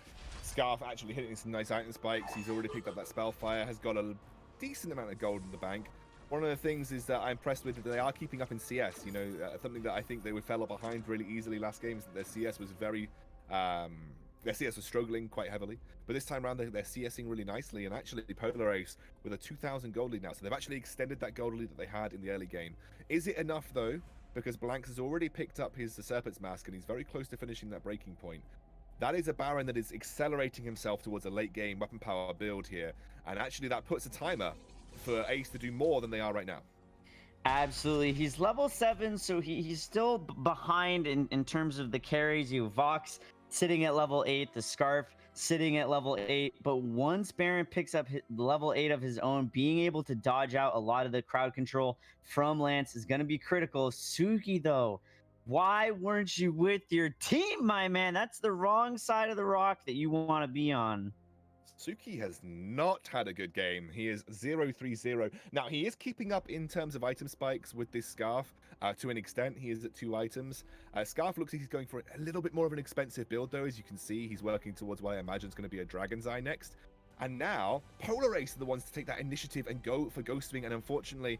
Scarf actually hitting some nice item spikes. He's already picked up that Spellfire, has got a decent amount of gold in the bank. One of the things is that I'm impressed with that they are keeping up in CS. You know, something that I think they fell behind really easily last game is that their CS was very... their CS was struggling quite heavily, but this time around they're CSing really nicely, and actually Polar Ace with a 2,000 gold lead now, so they've actually extended that gold lead that they had in the early game. Is it enough though? Because Blanks has already picked up his Serpent's Mask, and he's very close to finishing that breaking point. That is a Baron that is accelerating himself towards a late game weapon power build here, and actually that puts a timer for Ace to do more than they are right now. Absolutely. He's level 7, so he's still behind in terms of the carries. You have Vox sitting at level 8, the Scarf sitting at level 8, but once Baron picks up level 8 of his own, being able to dodge out a lot of the crowd control from Lance is going to be critical. Suki, though, why weren't you with your team, my man? That's the wrong side of the rock that you want to be on. Suki has not had a good game. He is 0-3-0. Now, he is keeping up in terms of item spikes with this Scarf to an extent. He is at 2 items. Scarf looks like he's going for a little bit more of an expensive build, though. As you can see, he's working towards what I imagine is going to be a Dragon's Eye next. And now, Polar Ace are the ones to take that initiative and go for Ghost Wing. And unfortunately,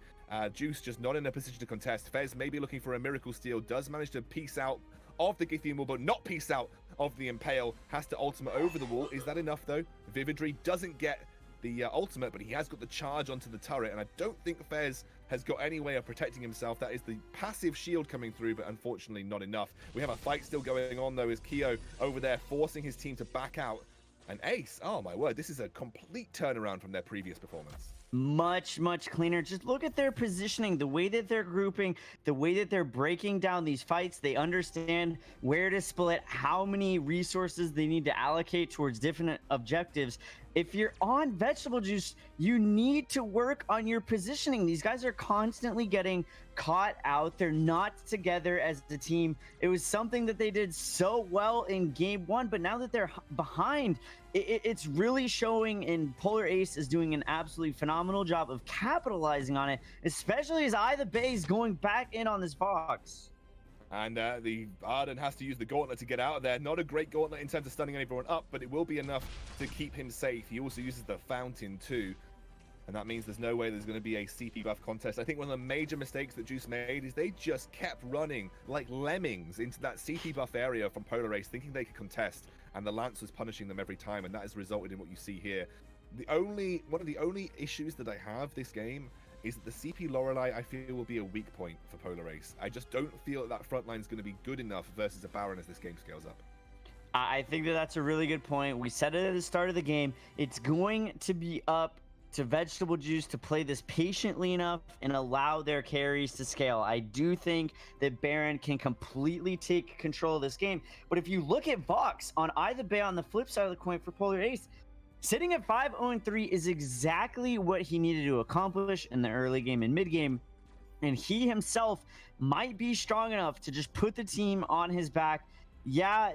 Juice just not in a position to contest. Fez maybe looking for a Miracle Steal, does manage to piece out of the Githian Wall, but not piece out of the Impale. Has to ultimate over the wall. Is that enough, though? Vividry doesn't get the ultimate, but he has got the charge onto the turret. And I don't think Fez has got any way of protecting himself. That is the passive shield coming through, but unfortunately not enough. We have a fight still going on, though, as Keo over there forcing his team to back out. And Ace, oh my word, this is a complete turnaround from their previous performance. Much cleaner. Just look at their positioning, the way that they're grouping, the way that they're breaking down these fights. They understand where to split, how many resources they need to allocate towards different objectives. If you're on Vegetable Juice, you need to work on your positioning. These guys are constantly getting caught out. They're not together as a team. It was something that they did so well in game 1, but now that they're behind, it's really showing, and Polar Ace is doing an absolutely phenomenal job of capitalizing on it, especially as the Bay is going back in on this box. And the Arden has to use the gauntlet to get out of there. Not a great gauntlet in terms of stunning everyone up, but it will be enough to keep him safe. He also uses the fountain too. And that means there's no way there's going to be a CP buff contest. I think one of the major mistakes that Juice made is they just kept running like lemmings into that CP buff area from Polar Ace, thinking they could contest. And the Lance was punishing them every time, and that has resulted in what you see here. One of the only issues that I have this game is that the CP Lorelei, I feel, will be a weak point for Polar Ace. I just don't feel that front line is going to be good enough versus a Baron as this game scales up. I think that's a really good point. We said it at the start of the game. It's going to be up to Vegetable Juice to play this patiently enough and allow their carries to scale. I do think that Baron can completely take control of this game. But if you look at Vox on either Bay on the flip side of the coin for Polar Ace, sitting at 5-0-3 is exactly what he needed to accomplish in the early game and mid game. And he himself might be strong enough to just put the team on his back. Yeah,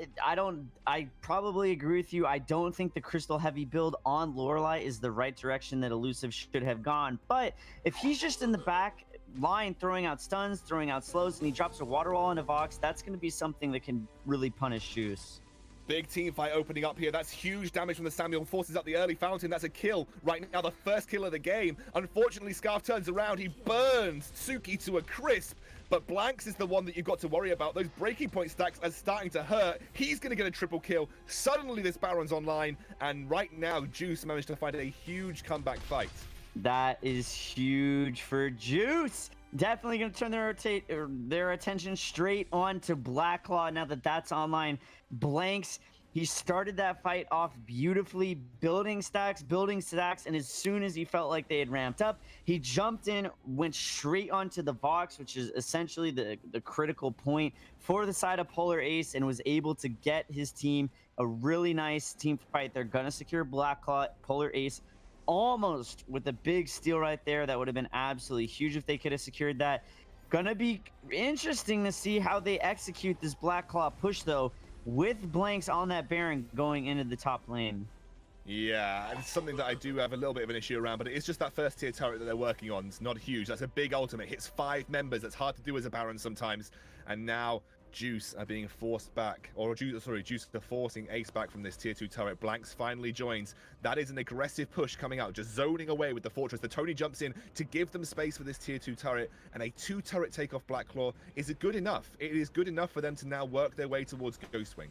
I probably agree with you. I don't think the crystal heavy build on Lorelei is the right direction that Elusive should have gone. But if he's just in the back line throwing out stuns, throwing out slows, and he drops a water wall into Vox, that's going to be something that can really punish Juice. Big team fight opening up here. That's huge damage from the Samuel. Forces up the early fountain. That's a kill. Right now, the first kill of the game. Unfortunately, Scarf turns around. He burns Suki to a crisp. But Blanks is the one that you've got to worry about. Those breaking point stacks are starting to hurt. He's going to get a triple kill. Suddenly, this Baron's online. And right now, Juice managed to find a huge comeback fight. That is huge for Juice. Definitely going to turn their attention straight on to Blacklaw now that that's online. Blanks, he started that fight off beautifully, building stacks, and as soon as he felt like they had ramped up, he jumped in, went straight onto the Vox, which is essentially the critical point for the side of Polar Ace, and was able to get his team a really nice team fight. They're going to secure Blacklaw. Polar Ace almost with a big steal right there. That would have been absolutely huge if they could have secured that. Gonna be interesting to see how they execute this Blacklaw push, though, with Blanks on that Baron going into the top lane. Yeah, it's something that I do have a little bit of an issue around, but it is just that first tier turret that they're working on. It's not huge. That's a big ultimate. Hits 5 members. That's hard to do as a Baron sometimes. And now Juice are being forced back, or Juice are forcing Ace back from this tier 2 turret. Blanks finally joins. That is an aggressive push coming out, just zoning away with the fortress. The Tony jumps in to give them space for this tier 2 turret, and a 2 turret take off Blacklaw. Is it good enough? It is good enough for them to now work their way towards Ghostwing.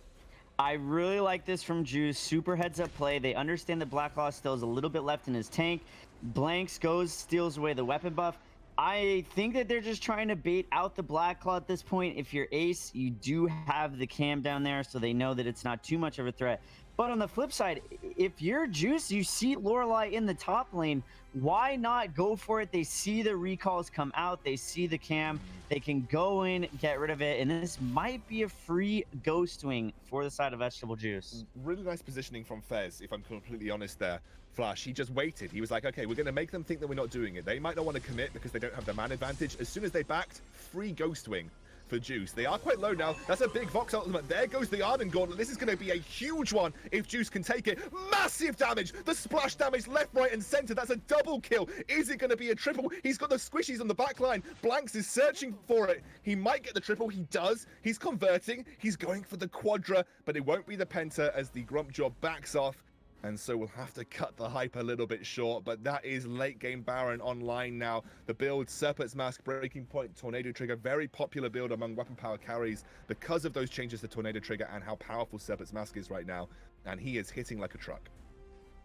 I really like this from Juice. Super heads up play. They understand that Blacklaw still has a little bit left in his tank. Blanks goes, steals away the weapon buff. I think that they're just trying to bait out the Blacklaw at this point. If you're Ace, you do have the cam down there, so they know that it's not too much of a threat. But on the flip side, if you're Juice, you see Lorelei in the top lane, why not go for it? They see the recalls come out, they see the cam, they can go in, get rid of it, and this might be a free Ghost Wing for the side of Vegetable Juice. Really nice positioning from Fez, if I'm completely honest there. Flash, he just waited. He was like, okay, we're going to make them think that we're not doing it. They might not want to commit because they don't have the man advantage. As soon as they backed, free Ghost Wing for Juice. They are quite low now. That's a big Vox ultimate. There goes the Arden Gauntlet. This is going to be a huge one if Juice can take it. Massive damage. The splash damage left, right, and center. That's a double kill. Is it going to be a triple? He's got the squishies on the back line. Blanks is searching for it. He might get the triple. He does. He's converting. He's going for the quadra, but it won't be the penta as the Grumpjaw backs off. And so we'll have to cut the hype a little bit short, but that is late game Baron online now. The build, Serpent's Mask, Breaking Point, Tornado Trigger, very popular build among weapon power carries because of those changes to Tornado Trigger and how powerful Serpent's Mask is right now. And he is hitting like a truck.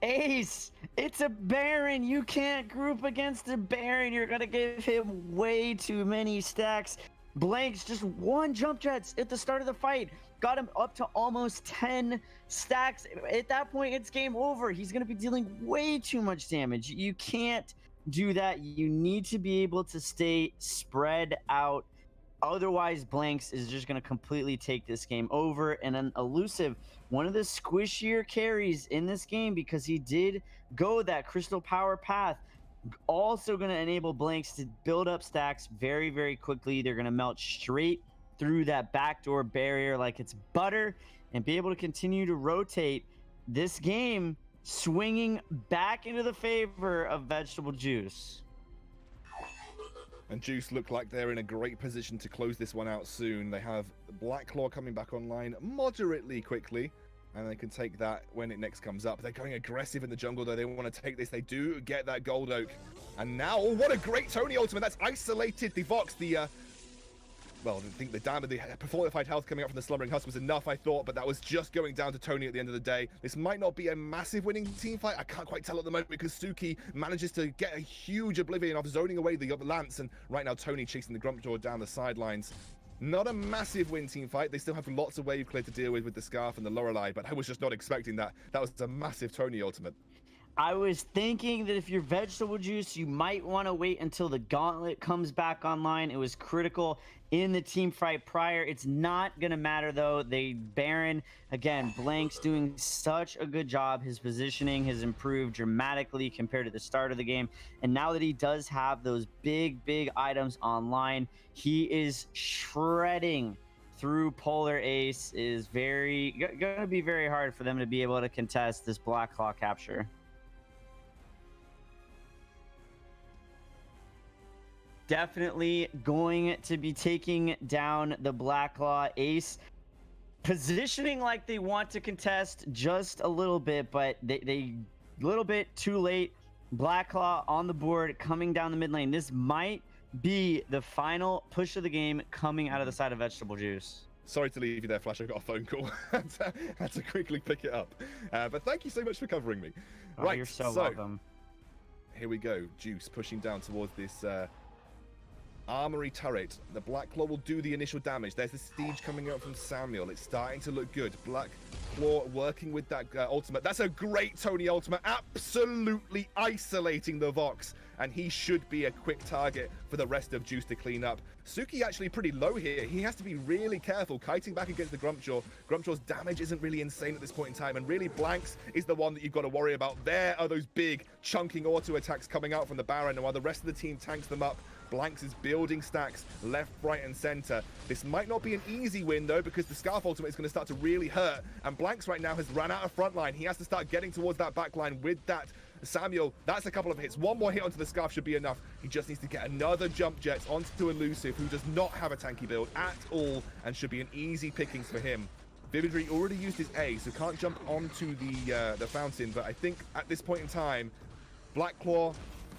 Ace, it's a Baron. You can't group against a Baron. You're going to give him way too many stacks. Blanks just 1 jump jets at the start of the fight. Got him up to almost 10 stacks. At that point, it's game over. He's going to be dealing way too much damage. You can't do that. You need to be able to stay spread out. Otherwise, Blanks is just going to completely take this game over. And then Elusive, one of the squishier carries in this game because he did go that Crystal Power path. Also going to enable Blanks to build up stacks very, very quickly. They're going to melt straight through that backdoor barrier like it's butter and be able to continue to rotate this game, swinging back into the favor of Vegetable Juice. And Juice look like they're in a great position to close this one out soon. They have Black Claw coming back online moderately quickly, and they can take that when it next comes up. They're going aggressive in the jungle, though. They want to take this. They do get that Gold Oak. And now, oh, what a great Tony ultimate. That's isolated the Vox, well, I think the damage, the fortified health coming up from the Slumbering Husk was enough, I thought, but that was just going down to Tony at the end of the day. This might not be a massive winning team fight. I can't quite tell at the moment because Suki manages to get a huge Oblivion off, zoning away the Lance, and right now Tony chasing the Grumpjaw down the sidelines. Not a massive win team fight. They still have lots of wave clear to deal with the Scarf and the Lorelei, but I was just not expecting that. That was a massive Tony ultimate. I was thinking that if you're Vegetable Juice, you might want to wait until the Gauntlet comes back online. It was critical in the team fight prior. It's not going to matter, though. Baron, again, Blank's doing such a good job. His positioning has improved dramatically compared to the start of the game. And now that he does have those big, big items online, he is shredding through Polar Ace. Is going to be very hard for them to be able to contest this Black Claw capture. Definitely going to be taking down the Black Claw. Ace positioning like they want to contest just a little bit, but they little bit too late. Black Claw on the board, coming down the mid lane. This might be the final push of the game coming out of the side of Vegetable Juice. Sorry to leave you there, Flash. I got a phone call. Had to quickly pick it up. But thank you so much for covering me. Oh, right, you're so welcome. Here we go. Juice pushing down towards this Armory turret. The Black Claw will do the initial damage. There's the siege coming up from Samuel. It's starting to look good. Black Claw working with that ultimate. That's a great Tony ultimate. Absolutely isolating the Vox. And he should be a quick target for the rest of Juice to clean up. Suki actually pretty low here. He has to be really careful. Kiting back against the Grumpjaw. Grumpjaw's damage isn't really insane at this point in time. And really Blanks is the one that you've got to worry about. There are those big chunking auto attacks coming out from the Baron. And while the rest of the team tanks them up, Blanks is building stacks left, right, and center. This might not be an easy win, though, because the Scarf ultimate is going to start to really hurt. And Blanks right now has run out of front line. He has to start getting towards that back line with that Samuel. That's a couple of hits. One more hit onto the Scarf should be enough. He just needs to get another jump jets onto Elusive, who does not have a tanky build at all, and should be an easy pickings for him. Vividry already used his A, so can't jump onto the fountain. But I think at this point in time, Black Claw,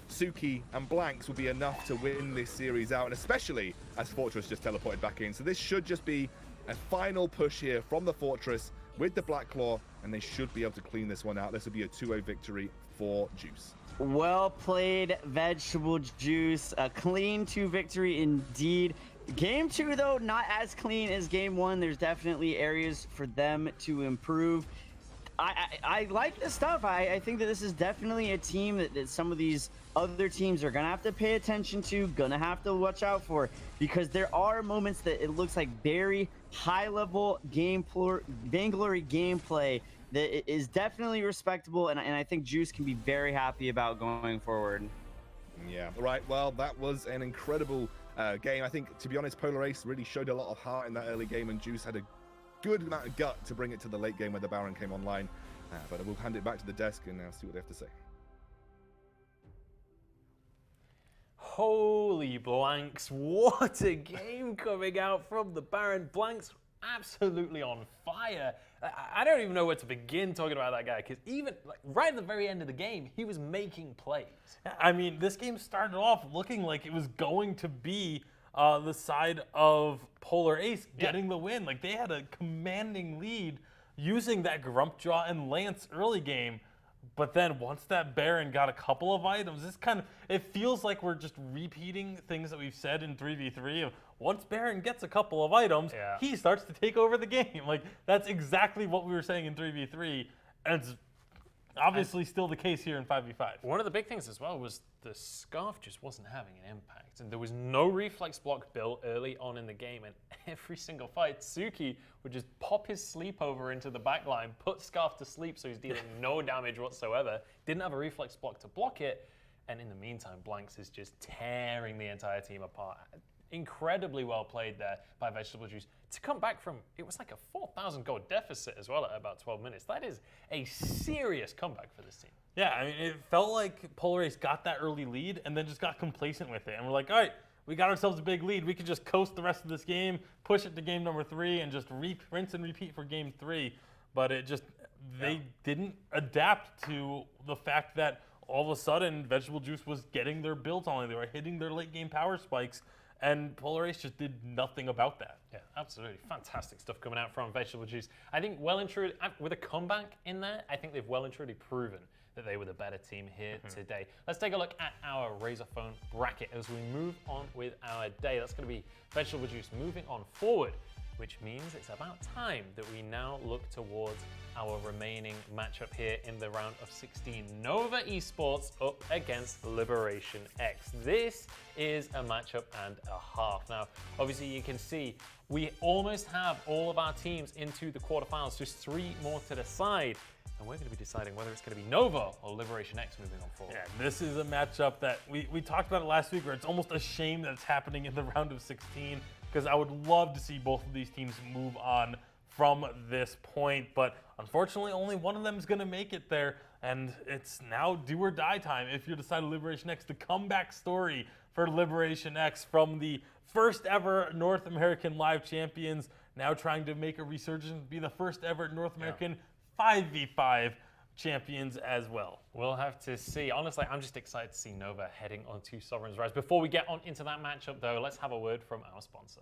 Suki, and Blanks will be enough to win this series out, and especially as Fortress just teleported back in. So this should just be a final push here from the Fortress with the Black Claw, and they should be able to clean this one out. This will be a 2-0 victory for Juice. Well played, Vegetable Juice. A clean 2 victory indeed. Game 2, though, not as clean as Game 1. There's definitely areas for them to improve. I like this stuff. I think that this is definitely a team that some of these other teams are going to have to pay attention to, going to have to watch out for, because there are moments that it looks like very high-level Vainglory gameplay that is definitely respectable, and I think Juice can be very happy about going forward. Yeah, right. Well, that was an incredible game. I think, to be honest, Polar Ace really showed a lot of heart in that early game, and Juice had a good amount of gut to bring it to the late game where the Baron came online. But we'll hand it back to the desk and see what they have to say. Holy blanks, what a game coming out from the Baron. Blanks absolutely on fire. I don't even know where to begin talking about that guy, because even right at the very end of the game, he was making plays. I mean, this game started off looking like it was going to be the side of Polar Ace getting the win. Like, they had a commanding lead using that Grumpjaw and Lance early game. But then once that Baron got a couple of items, it feels like we're just repeating things that we've said in 3v3 of once Baron gets a couple of items, he starts to take over the game. Like, that's exactly what we were saying in 3v3, and it's obviously still the case here in 5v5. One of the big things as well was the Scarf just wasn't having an impact, and there was no reflex block built early on in the game, and every single fight, Suki would just pop his sleep over into the back line, put Scarf to sleep so he's dealing no damage whatsoever, didn't have a reflex block to block it, and in the meantime, Blanks is just tearing the entire team apart. Incredibly well played there by Vegetable Juice to come back from, it was like a 4,000 gold deficit as well at about 12 minutes. That is a serious comeback for this team. Yeah, I mean, it felt like Polar Ace got that early lead and then just got complacent with it. And we're like, all right, we got ourselves a big lead. We could just coast the rest of this game, push it to game number 3, and just rinse and repeat for game 3. But they didn't adapt to the fact that all of a sudden Vegetable Juice was getting their builds on. They were hitting their late game power spikes. And Polar Ace just did nothing about that. Yeah, absolutely. Fantastic stuff coming out from Vegetable Juice. I think well and truly, with a comeback in there, I think they've well and truly proven that they were the better team here today. Let's take a look at our Razor Phone bracket as we move on with our day. That's going to be Vegetable Juice moving on forward, which means it's about time that we now look towards our remaining matchup here in the round of 16. Nova Esports up against LiberationX. This is a matchup and a half. Now, obviously you can see we almost have all of our teams into the quarterfinals, just 3 more to decide. And we're going to be deciding whether it's going to be Nova or LiberationX moving on forward. Yeah, this is a matchup that we talked about it last week, where it's almost a shame that it's happening in the round of 16, because I would love to see both of these teams move on from this point. But unfortunately, only one of them is going to make it there, and it's now do or die time if you decide LiberationX. The comeback story for LiberationX from the first ever North American Live champions, now trying to make a resurgence, be the first ever North American 5v5 champions as well. We'll have to see. Honestly, I'm just excited to see Nova heading on to Sovereign's Rise. Before we get on into that matchup, though, let's have a word from our sponsor.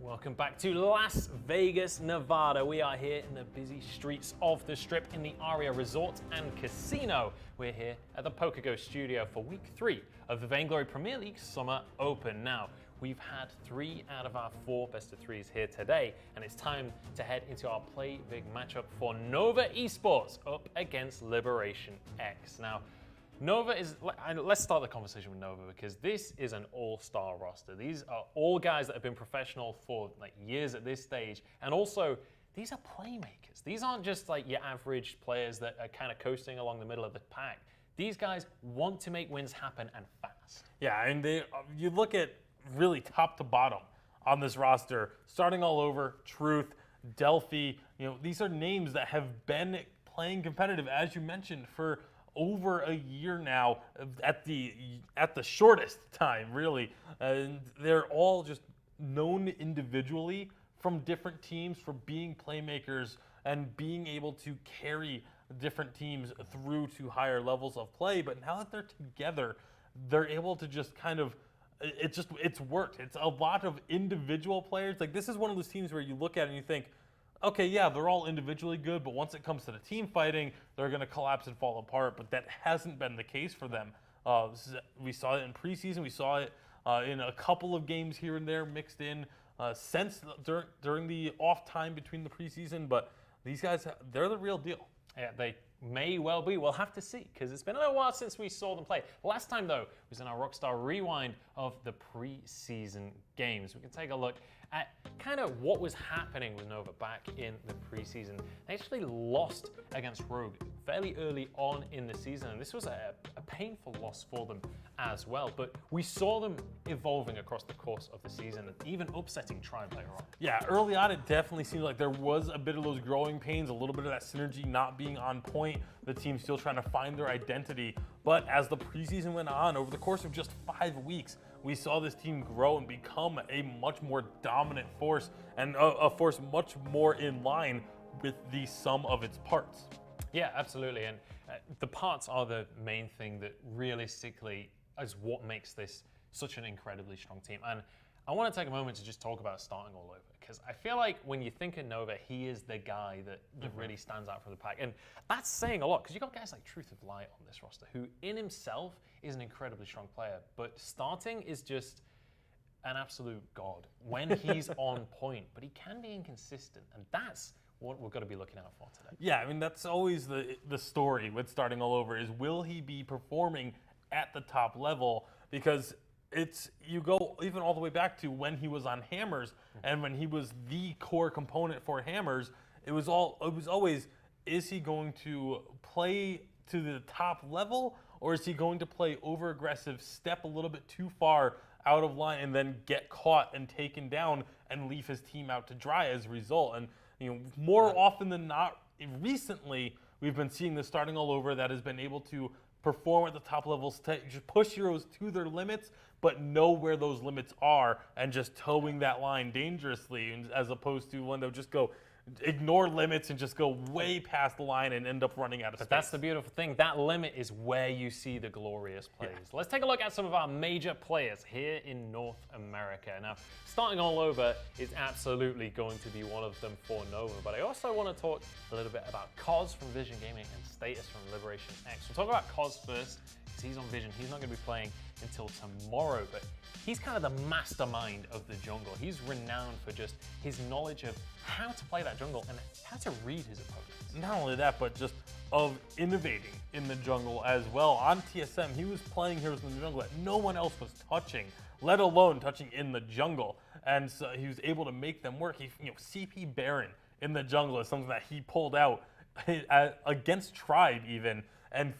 Welcome back to Las Vegas, Nevada. We are here in the busy streets of the Strip in the Aria Resort and Casino. We're here at the PokerGo studio for week 3 of the Vainglory Premier League Summer Open. Now, we've had 3 out of our 4 best of 3s here today, and it's time to head into our Play Big matchup for Nova Esports up against LiberationX. Now, Nova is, let's start the conversation with Nova, because this is an all-star roster. These are all guys that have been professional for like years at this stage, and also these are playmakers. These aren't just like your average players that are kind of coasting along the middle of the pack. These guys want to make wins happen, and fast. Yeah, and you look at really top to bottom on this roster, starting all over, Truth, Delphi, these are names that have been playing competitive, as you mentioned, for over a year now, at the shortest time, really. And they're all just known individually from different teams for being playmakers and being able to carry different teams through to higher levels of play. But now that they're together, they're able to just kind of, it's worked. It's a lot of individual players. Like, this is one of those teams where you look at it and you think, okay, yeah, they're all individually good, but once it comes to the team fighting, they're going to collapse and fall apart. But that hasn't been the case for them. We saw it in preseason. We saw it in a couple of games here and there mixed in since during the off time between the preseason. But these guys, they're the real deal. Yeah, may well be. We'll have to see, because it's been a little while since we saw them play. Last time, though, was in our Rockstar Rewind of the preseason games. We can take a look at kind of what was happening with Nova back in the preseason. They actually lost against Rogue fairly early on in the season, and this was a painful loss for them as well. But we saw them evolving across the course of the season, and even upsetting Tribe later on. Yeah, early on, it definitely seemed like there was a bit of those growing pains, a little bit of that synergy not being on point, the team still trying to find their identity. But as the preseason went on, over the course of just 5 weeks, we saw this team grow and become a much more dominant force, and a force much more in line with the sum of its parts. Yeah, absolutely. And the parts are the main thing that realistically is what makes this such an incredibly strong team. And I want to take a moment to just talk about starting all over, because I feel like when you think of Nova, he is the guy that really stands out from the pack. And that's saying a lot, because you've got guys like Truth of Light on this roster, who in himself is an incredibly strong player, but starting is just an absolute god when he's on point, but he can be inconsistent, and that's what we're going to be looking out for today. Yeah, I mean, that's always the story with starting all over, is will he be performing at the top level? Because you go even all the way back to when he was on Hammers, and when he was the core component for Hammers, it was always, is he going to play to the top level, or is he going to play over aggressive, step a little bit too far out of line, and then get caught and taken down and leave his team out to dry as a result? And more often than not, recently, we've been seeing this starting all over that has been able to perform at the top levels, just push heroes to their limits, but know where those limits are, and just towing that line dangerously, as opposed to when they'll just go ignore limits and just go way past the line and end up running out of space. But that's the beautiful thing. That limit is where you see the glorious plays. Yeah. Let's take a look at some of our major players here in North America. Now, starting all over is absolutely going to be one of them for Nova, but I also want to talk a little bit about Cos from Vision Gaming and Status from LiberationX. We'll talk about Cos first, because he's on Vision. He's not going to be playing until tomorrow, but he's kind of the mastermind of the jungle. He's renowned for just his knowledge of how to play that jungle and how to read his opponents. Not only that, but just of innovating in the jungle as well. On TSM, he was playing heroes in the jungle that no one else was touching, let alone touching in the jungle. And so he was able to make them work. CP Baron in the jungle is something that he pulled out against Tribe even, and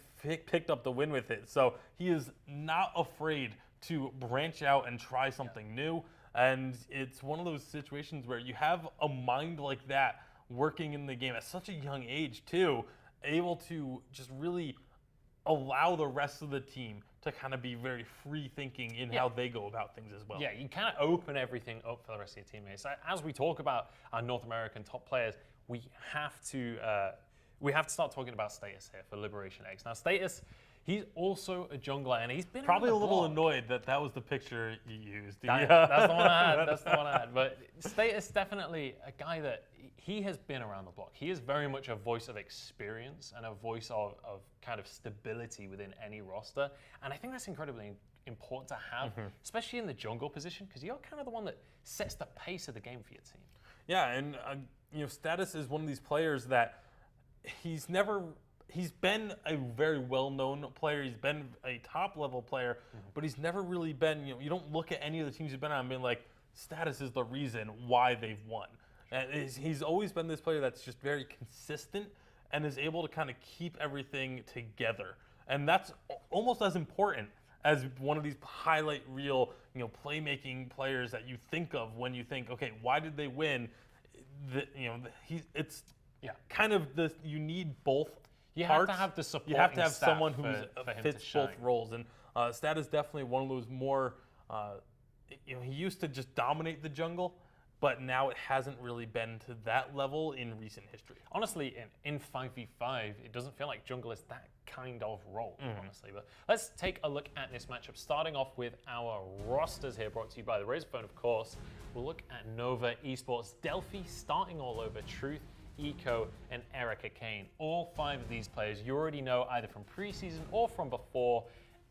picked up the win with it. So he is not afraid to branch out and try something new. And it's one of those situations where you have a mind like that working in the game at such a young age too, able to just really allow the rest of the team to kind of be very free thinking in how they go about things as well. Yeah, you kind of open everything up for the rest of your teammates. As we talk about our North American top players, we have to start talking about Status here for LiberationX. Now, Status, he's also a jungler, and he's been probably a little block. Annoyed that was the picture you used. That's the one I had. That's the one I had. But Status, definitely a guy that he has been around the block. He is very much a voice of experience and a voice of kind of stability within any roster. And I think that's incredibly important to have, especially in the jungle position, because you're kind of the one that sets the pace of the game for your team. Yeah, and Status is one of these players that he's been a very well-known player. He's been a top-level player, but he's never really been, you don't look at any of the teams he's been on and being like, Status is the reason why they've won. And he's always been this player that's just very consistent and is able to kind of keep everything together. And that's almost as important as one of these highlight reel, playmaking players that you think of when you think, okay, why did they win? Kind of you need both. You parts. have to have the support. You have to have someone who fits both shine. roles, and Stat is definitely one of those more. He used to just dominate the jungle, but now it hasn't really been to that level in recent history. Honestly, in 5v5, it doesn't feel like jungle is that kind of role, honestly. But let's take a look at this matchup, starting off with our rosters here, brought to you by the Razor Phone, of course. We'll look at Nova Esports, Delphi starting all over, Truth, Eco, and Erica Kane. All 5 of these players you already know either from preseason or from before.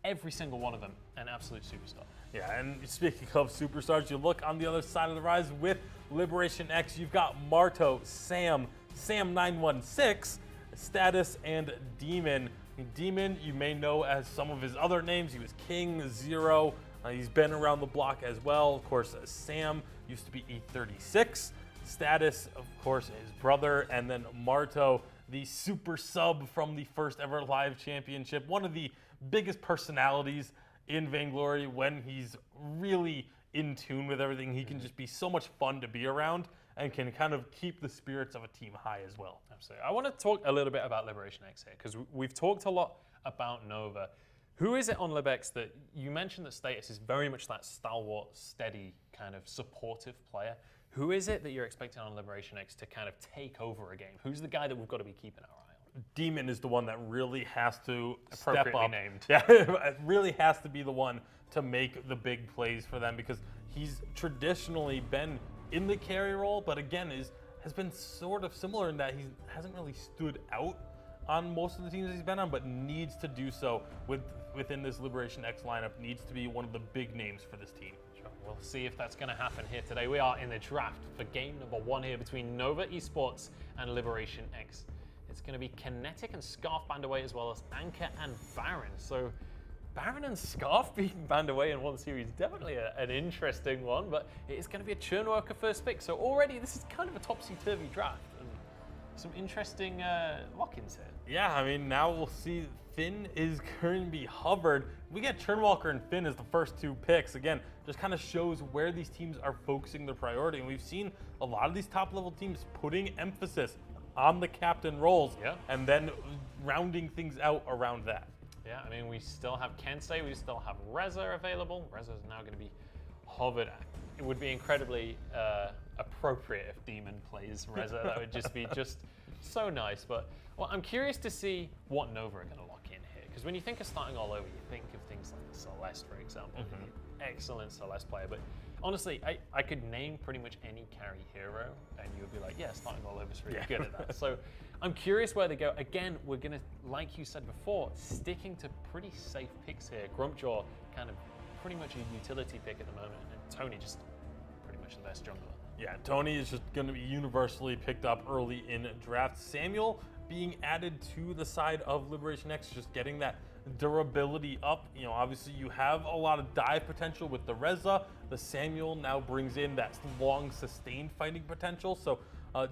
Every single one of them an absolute superstar. Yeah, and speaking of superstars, you look on the other side of the rise with LiberationX. You've got Marto, Sam916, Status, and Demon. Demon, you may know as some of his other names. He was King, Zero. He's been around the block as well. Of course, Sam used to be E36. Status, of course, his brother. And then Marto, the super sub from the first ever live championship. One of the biggest personalities in Vainglory when he's really in tune with everything. He can just be so much fun to be around and can kind of keep the spirits of a team high as well. Absolutely. I want to talk a little bit about LiberationX here, because we've talked a lot about Nova. Who is it on LibX that you mentioned that Status is very much that stalwart, steady, kind of supportive player? Who is it that you're expecting on LiberationX to kind of take over a game? Who's the guy that we've got to be keeping our eye on? Demon is the one that really has to step Appropriately up. named. Yeah, it really has to be the one to make the big plays for them, because he's traditionally been in the carry role, but again has been sort of similar in that he hasn't really stood out on most of the teams he's been on, but needs to do so within this LiberationX lineup. Needs to be one of the big names for this team. Sure. We'll see if that's going to happen here today. We are in the draft for game number 1 here between Nova Esports and LiberationX. It's going to be Kinetic and Scarf banned away, as well as Anchor and Baron. So Baron and Scarf being banned away in one series, definitely an interesting one, but it is going to be a Churnworker first pick. So already this is kind of a topsy-turvy draft, and some interesting lock-ins here. Yeah, I mean, now we'll see. Finn is going to be hovered. We get Churnwalker and Finn as the first 2 picks. Again, just kind of shows where these teams are focusing their priority. And we've seen a lot of these top-level teams putting emphasis on the captain roles, and then rounding things out around that. Yeah, I mean, we still have Kensei, we still have Reza available. Reza is now going to be hovered. It would be incredibly appropriate if Demon plays Reza. That would just be so nice. But well, I'm curious to see what Nova are going to lock in here. Because when you think of starting all over, you think of things like the Celeste, for example. Excellent Celeste player. But honestly, I could name pretty much any carry hero, and you would be like, yeah, starting all over is really good at that. So I'm curious where they go. Again, we're going to, like you said before, sticking to pretty safe picks here. Grumpjaw, kind of pretty much a utility pick at the moment, and Tony just pretty much the best jungler. Yeah, Tony is just going to be universally picked up early in draft. Samuel being added to the side of LiberationX, just getting that durability up. You know, obviously you have a lot of dive potential with the Reza. The Samuel now brings in that long sustained fighting potential. So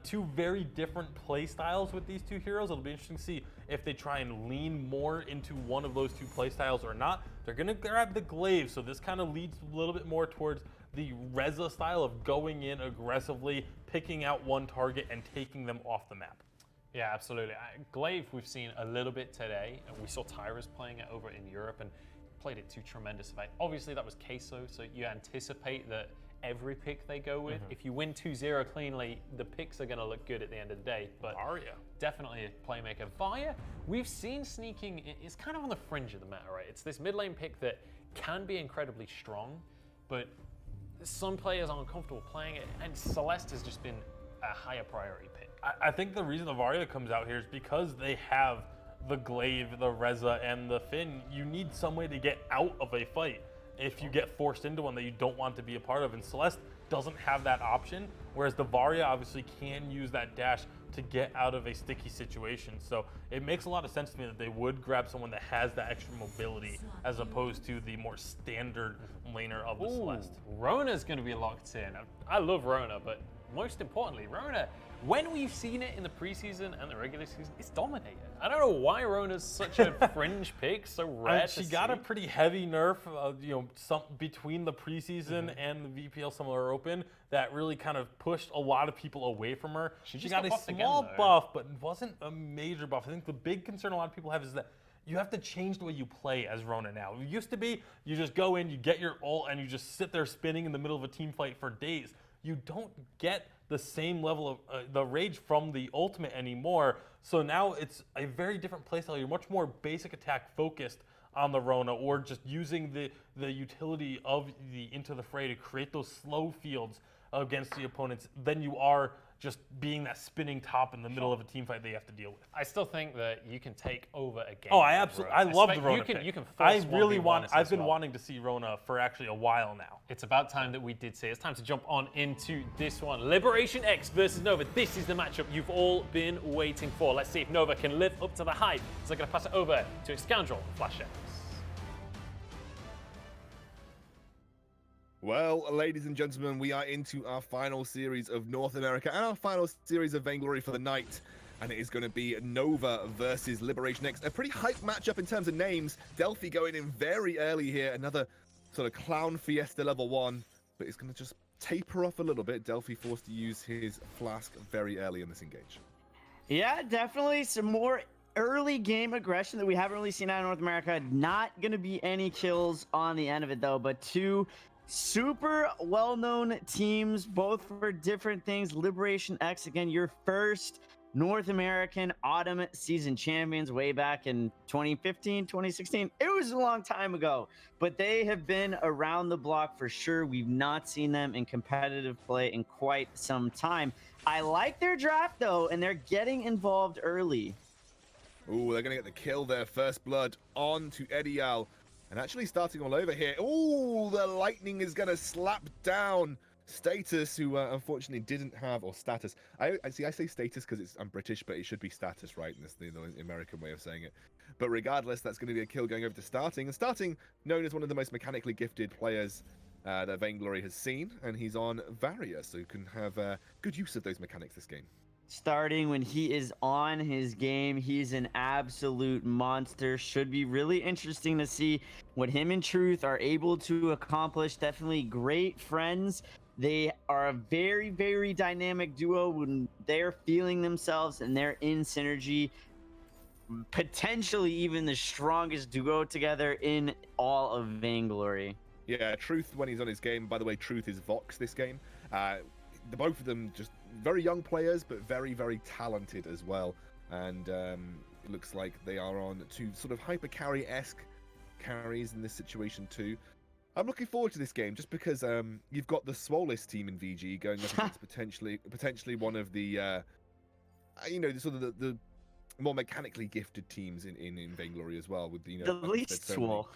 2 very different play styles with these 2 heroes. It'll be interesting to see if they try and lean more into one of those 2 play styles or not. They're going to grab the glaive, so this kind of leads a little bit more towards the Reza style of going in aggressively, picking out one target and taking them off the map. Yeah, absolutely. Glaive we've seen a little bit today, and we saw Tyra's playing it over in Europe and played it to tremendous effect. Obviously that was queso, so you anticipate that every pick they go with, if you win 2-0 cleanly, the picks are going to look good at the end of the day. But Arya, definitely a playmaker. Vaya, we've seen sneaking, it's kind of on the fringe of the meta, right? It's this mid lane pick that can be incredibly strong, but some players aren't comfortable playing it, and Celeste has just been a higher priority pick. I think the reason the Varia comes out here is because they have the Glaive, the Reza, and the Finn. You need some way to get out of a fight if you get forced into one that you don't want to be a part of. And Celeste doesn't have that option, whereas the Varia obviously can use that dash to get out of a sticky situation. So it makes a lot of sense to me that they would grab someone that has that extra mobility as opposed to the more standard laner of the Celeste. Rona's going to be locked in. I love Rona, but most importantly, Rona, when we've seen it in the preseason and the regular season, it's dominated. I don't know why Rona's such a fringe pick, so rare. She got a pretty heavy nerf, some between the preseason and the VPL Summer Open that really kind of pushed a lot of people away from her. She got a small buff, but wasn't a major buff. I think the big concern a lot of people have is that you have to change the way you play as Rona now. It used to be you just go in, you get your ult, and you just sit there spinning in the middle of a team fight for days. You don't get the same level of the rage from the ultimate anymore. So now it's a very different playstyle. You're much more basic attack focused on the Rona, or just using the utility of the Into the Fray to create those slow fields against the opponents than you are just being that spinning top in the middle of a team fight they have to deal with. I still think that you can take over a game. Oh, I with absolutely, Rona. I love the Expect- Rona You can, pick. you can force I really 1v1s want. I've as been well. wanting to see Rona for actually a while now. It's about time that we did see. It's time to jump on into this one. LiberationX versus Nova. This is the matchup you've all been waiting for. Let's see if Nova can live up to the hype. So I'm going to pass it over to Scoundrel FlashX. Well, ladies and gentlemen, we are into our final series of North America and our final series of Vainglory for the night. And it is going to be Nova versus LiberationX. A pretty hype matchup in terms of names. Delphi going in very early here. Another sort of Clown Fiesta level 1. But it's going to just taper off a little bit. Delphi forced to use his flask very early in this engage. Yeah, definitely some more early game aggression that we haven't really seen out of North America. Not going to be any kills on the end of it, though. But two super well-known teams, both for different things. LiberationX, again, your first North American Autumn Season champions way back in 2015, 2016. It was a long time ago, but they have been around the block for sure. We've not seen them in competitive play in quite some time. I like their draft, though, and they're getting involved early. Ooh, they're going to get the kill there. First blood on to Edial. And actually starting all over here. Ooh, the lightning is going to slap down Status, who unfortunately didn't have, or Status. I say Status because I'm British, but it should be Status, right? And that's the American way of saying it. But regardless, that's going to be a kill going over to Starting. And Starting, known as one of the most mechanically gifted players that Vainglory has seen. And he's on Varia, so can have good use of those mechanics this game. Starting when he is on his game, he's an absolute monster. Should be really interesting to see what him and Truth are able to accomplish. Definitely great friends. They are a very, very dynamic duo when they're feeling themselves and they're in synergy. Potentially even the strongest duo together in all of Vainglory. Yeah, Truth when he's on his game. By the way, Truth is Vox this game. The both of them just very young players, but very, very talented as well. And it looks like they are on two sort of hyper carry-esque carries in this situation too. I'm looking forward to this game just because you've got the Swollest team in VG going up against potentially one of the the more mechanically gifted teams in Vainglory as well. With the least swole.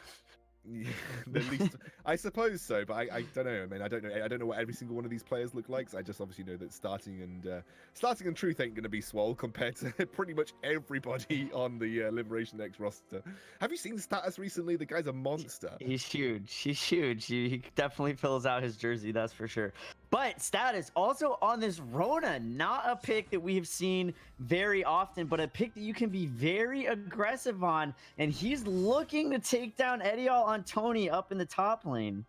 Yeah, the least, I suppose so, but I don't know. I mean, I don't know what every single one of these players look like. So I just obviously know that Starting and Truth ain't gonna be swole compared to pretty much everybody on the LiberationX roster. Have you seen Status recently? The guy's a monster. He's huge. He's huge. He definitely fills out his jersey, that's for sure. But Status also on this Rona, not a pick that we have seen very often, but a pick that you can be very aggressive on. And he's looking to take down Edial on Tony up in the top lane.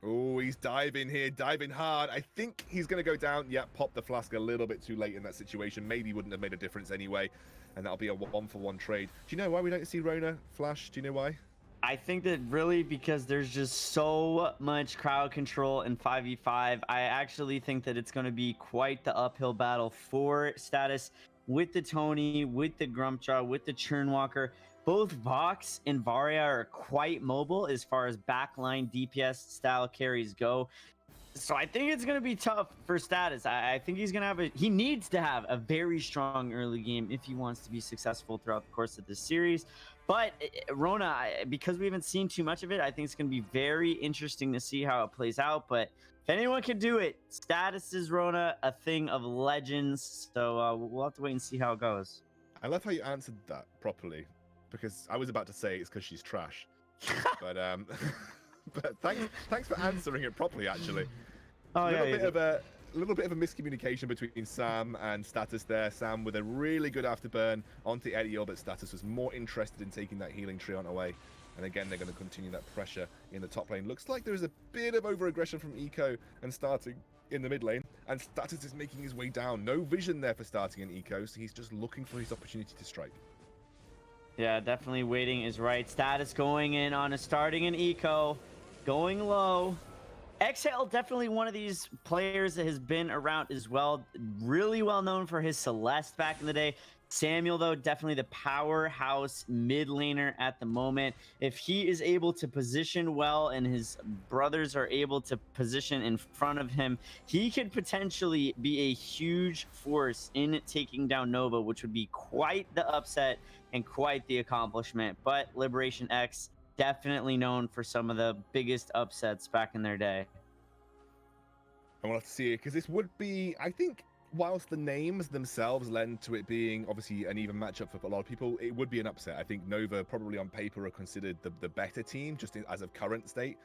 Oh, he's diving here, diving hard. I think he's going to go down. Yeah, pop the flask a little bit too late in that situation. Maybe wouldn't have made a difference anyway. And that'll be a 1-for-1 trade. Do you know why we don't see Rona Flash? Do you know why? I think that really because there's just so much crowd control in 5v5. I actually think that it's going to be quite the uphill battle for Status with the Tony, with the Grumpjaw, with the Churnwalker. Both Vox and Varia are quite mobile as far as backline DPS style carries go. So I think it's going to be tough for Status. I think he's going to have he needs to have a very strong early game if he wants to be successful throughout the course of this series. But Rona, because we haven't seen too much of it, I think it's going to be very interesting to see how it plays out. But if anyone can do it, Status is Rona, a thing of legends. So we'll have to wait and see how it goes. I love how you answered that properly, because I was about to say it's because she's trash. But but thanks for answering it properly. Actually, Oh, a little bit of a miscommunication between Sam and Status there. Sam with a really good afterburn onto Edial, but Status was more interested in taking that healing Treant away. And again, they're going to continue that pressure in the top lane. Looks like there is a bit of over-aggression from Eco and Starting in the mid lane. And Status is making his way down. No vision there for Starting and Eco, so he's just looking for his opportunity to strike. Yeah, definitely waiting is right. Status going in on a Starting and Eco, going low. Exhale, definitely one of these players that has been around as well. Really well known for his Celeste back in the day. Samuel, though, definitely the powerhouse mid laner at the moment. If he is able to position well and his brothers are able to position in front of him, he could potentially be a huge force in taking down Nova, which would be quite the upset and quite the accomplishment. But Liberation X, definitely known for some of the biggest upsets back in their day. I want to see it because this would be, I think, whilst the names themselves lend to it being obviously an even matchup for a lot of people, it would be an upset. I think Nova probably on paper are considered the better team just as of current state.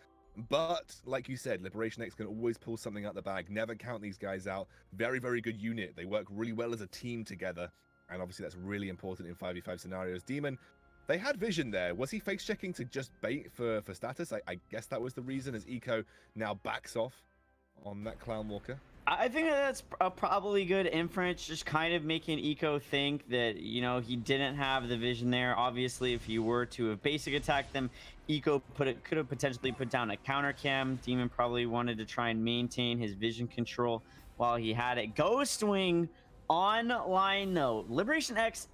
But like you said, Liberation X can always pull something out the bag. Never count these guys out. Very, very good unit. They work really well as a team together. And obviously that's really important in 5v5 scenarios. Demon, they had vision there. Was he face checking to just bait for status? I guess that was the reason as Eco now backs off on that Clown Walker. I think that's a probably good inference, just kind of making Eco think that, you know, he didn't have the vision there. Obviously, if he were to have basic attacked them, Eco could have potentially put down a counter cam. Demon probably wanted to try and maintain his vision control while he had it. Ghost Wing online, though. Liberation X,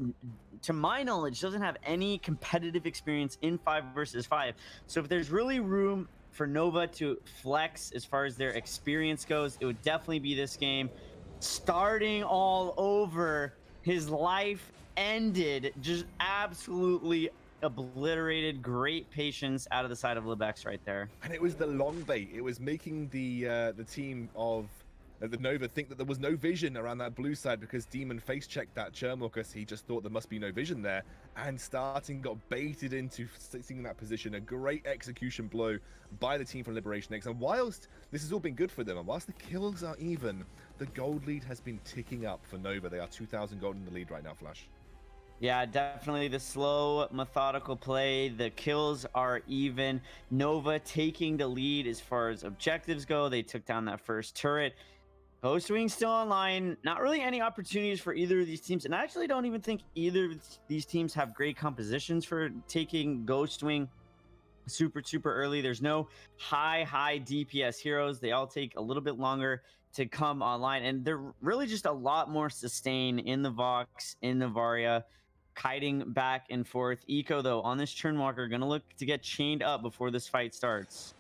to my knowledge, doesn't have any competitive experience in 5 versus 5. So if there's really room for Nova to flex as far as their experience goes, it would definitely be this game. Starting all over, his life ended, just absolutely obliterated. Great patience out of the side of Libex right there. And it was the long bait. It was making the team of the Nova think that there was no vision around that blue side because Demon face checked that Churnwalker, so he just thought there must be no vision there, and starting got baited into sitting in that position. A great execution blow by the team from Liberation X. And whilst this has all been good for them, and whilst the kills are even, the gold lead has been ticking up for Nova. They are 2,000 gold in the lead right now, Flash. Yeah, definitely the slow, methodical play. The kills are even. Nova taking the lead as far as objectives go. They took down that first turret. Ghost Wing still online. Not really any opportunities for either of these teams. And I actually don't even think either of these teams have great compositions for taking Ghost Wing super early. There's no high DPS heroes. They all take a little bit longer to come online. And they're really just a lot more sustain in the Vox, in the Varia, kiting back and forth. Eco, though, on this Churnwalker, going to look to get chained up before this fight starts.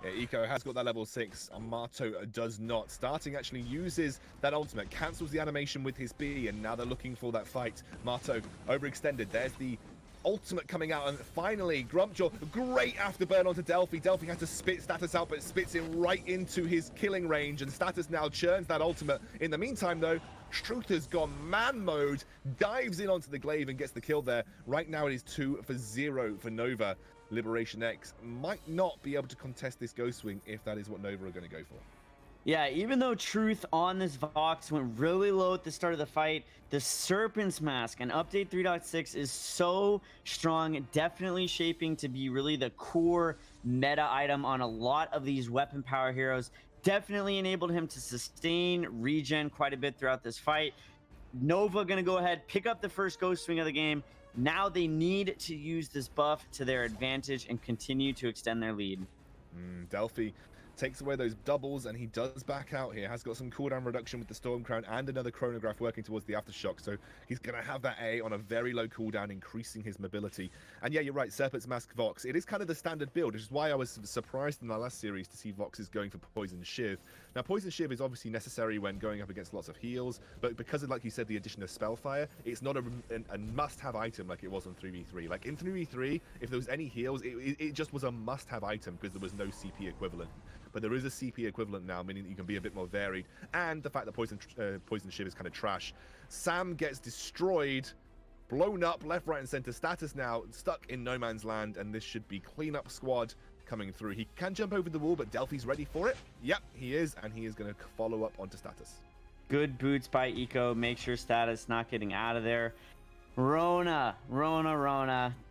Yeah, Eco has got that level 6. Amato does not. Starting actually uses that ultimate, cancels the animation with his B, and now they're looking for that fight. Mato overextended. There's the ultimate coming out, and finally, Grumpjaw, great afterburn onto Delphi. Delphi had to spit Status out, but spits it right into his killing range, and Status now churns that ultimate. In the meantime, though, Struth has gone man mode, dives in onto the glaive and gets the kill there. Right now, it is 2-0 for Nova. Liberation X might not be able to contest this Ghost Wing if that is what Nova are going to go for. Yeah, even though Truth on this Vox went really low at the start of the fight, the Serpent's Mask and update 3.6 is so strong, definitely shaping to be really the core meta item on a lot of these weapon power heroes. Definitely enabled him to sustain regen quite a bit throughout this fight. Nova gonna go ahead, pick up the first Ghost Wing of the game. Now they need to use this buff to their advantage and continue to extend their lead. Delphi takes away those doubles, and he does back out here. Has got some cooldown reduction with the Storm Crown and another chronograph working towards the Aftershock, so he's going to have that A on a very low cooldown, increasing his mobility. And yeah, you're right, Serpent's Mask Vox. It is kind of the standard build, which is why I was surprised in the last series to see Voxes going for Poison Shiv. Now, Poison Shiv is obviously necessary when going up against lots of heals, but because of, like you said, the addition of Spellfire, it's not a must-have item like it was on 3v3. Like in 3v3, if there was any heals, it just was a must-have item because there was no CP equivalent. But there is a CP equivalent now, meaning that you can be a bit more varied. And the fact that Poison Shiv is kind of trash. Sam gets destroyed, blown up, left, right, and center. Status now stuck in no man's land, and this should be cleanup squad coming through. He can jump over the wall, but Delphi's ready for it. Yep, he is, and he is going to follow up onto Status. Good boots by Eco. Make sure Status not getting out of there. Rona,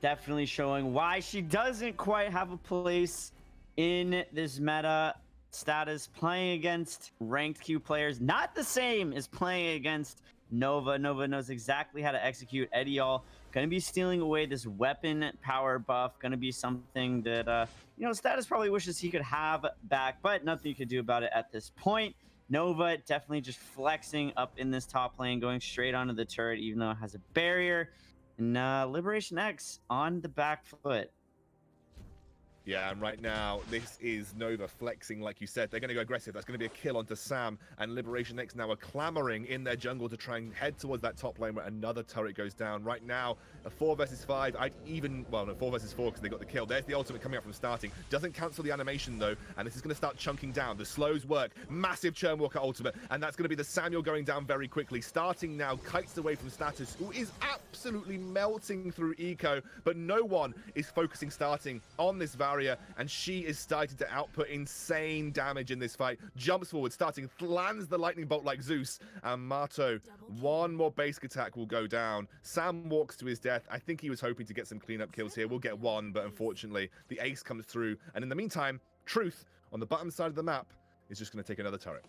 definitely showing why she doesn't quite have a place in this meta. Status playing against ranked Q players, not the same as playing against Nova. Nova knows exactly how to execute. Ediol going to be stealing away this weapon power buff. Going to be something that, Status probably wishes he could have back, but nothing you could do about it at this point. Nova definitely just flexing up in this top lane, going straight onto the turret, even though it has a barrier. And Liberation X on the back foot. Yeah, and right now, this is Nova flexing, like you said. They're going to go aggressive. That's going to be a kill onto Sam, and Liberation X now are clamoring in their jungle to try and head towards that top lane where another turret goes down. Right now, a 4 versus 5. Well, no, 4 versus 4 because they got the kill. There's the ultimate coming out from starting. Doesn't cancel the animation, though, and this is going to start chunking down. The slows work. Massive Churnwalker ultimate, and that's going to be the Samuel going down very quickly. Starting now, kites away from Status, who is absolutely melting through eco, but no one is focusing starting on this Varia, and she is starting to output insane damage in this fight. Jumps forward, starting, lands the lightning bolt like Zeus, and Mato, one more basic attack will go down. Sam walks to his death. I think he was hoping to get some cleanup kills here. We'll get one, but unfortunately, the ace comes through, and in the meantime, Truth, on the bottom side of the map, is just going to take another turret.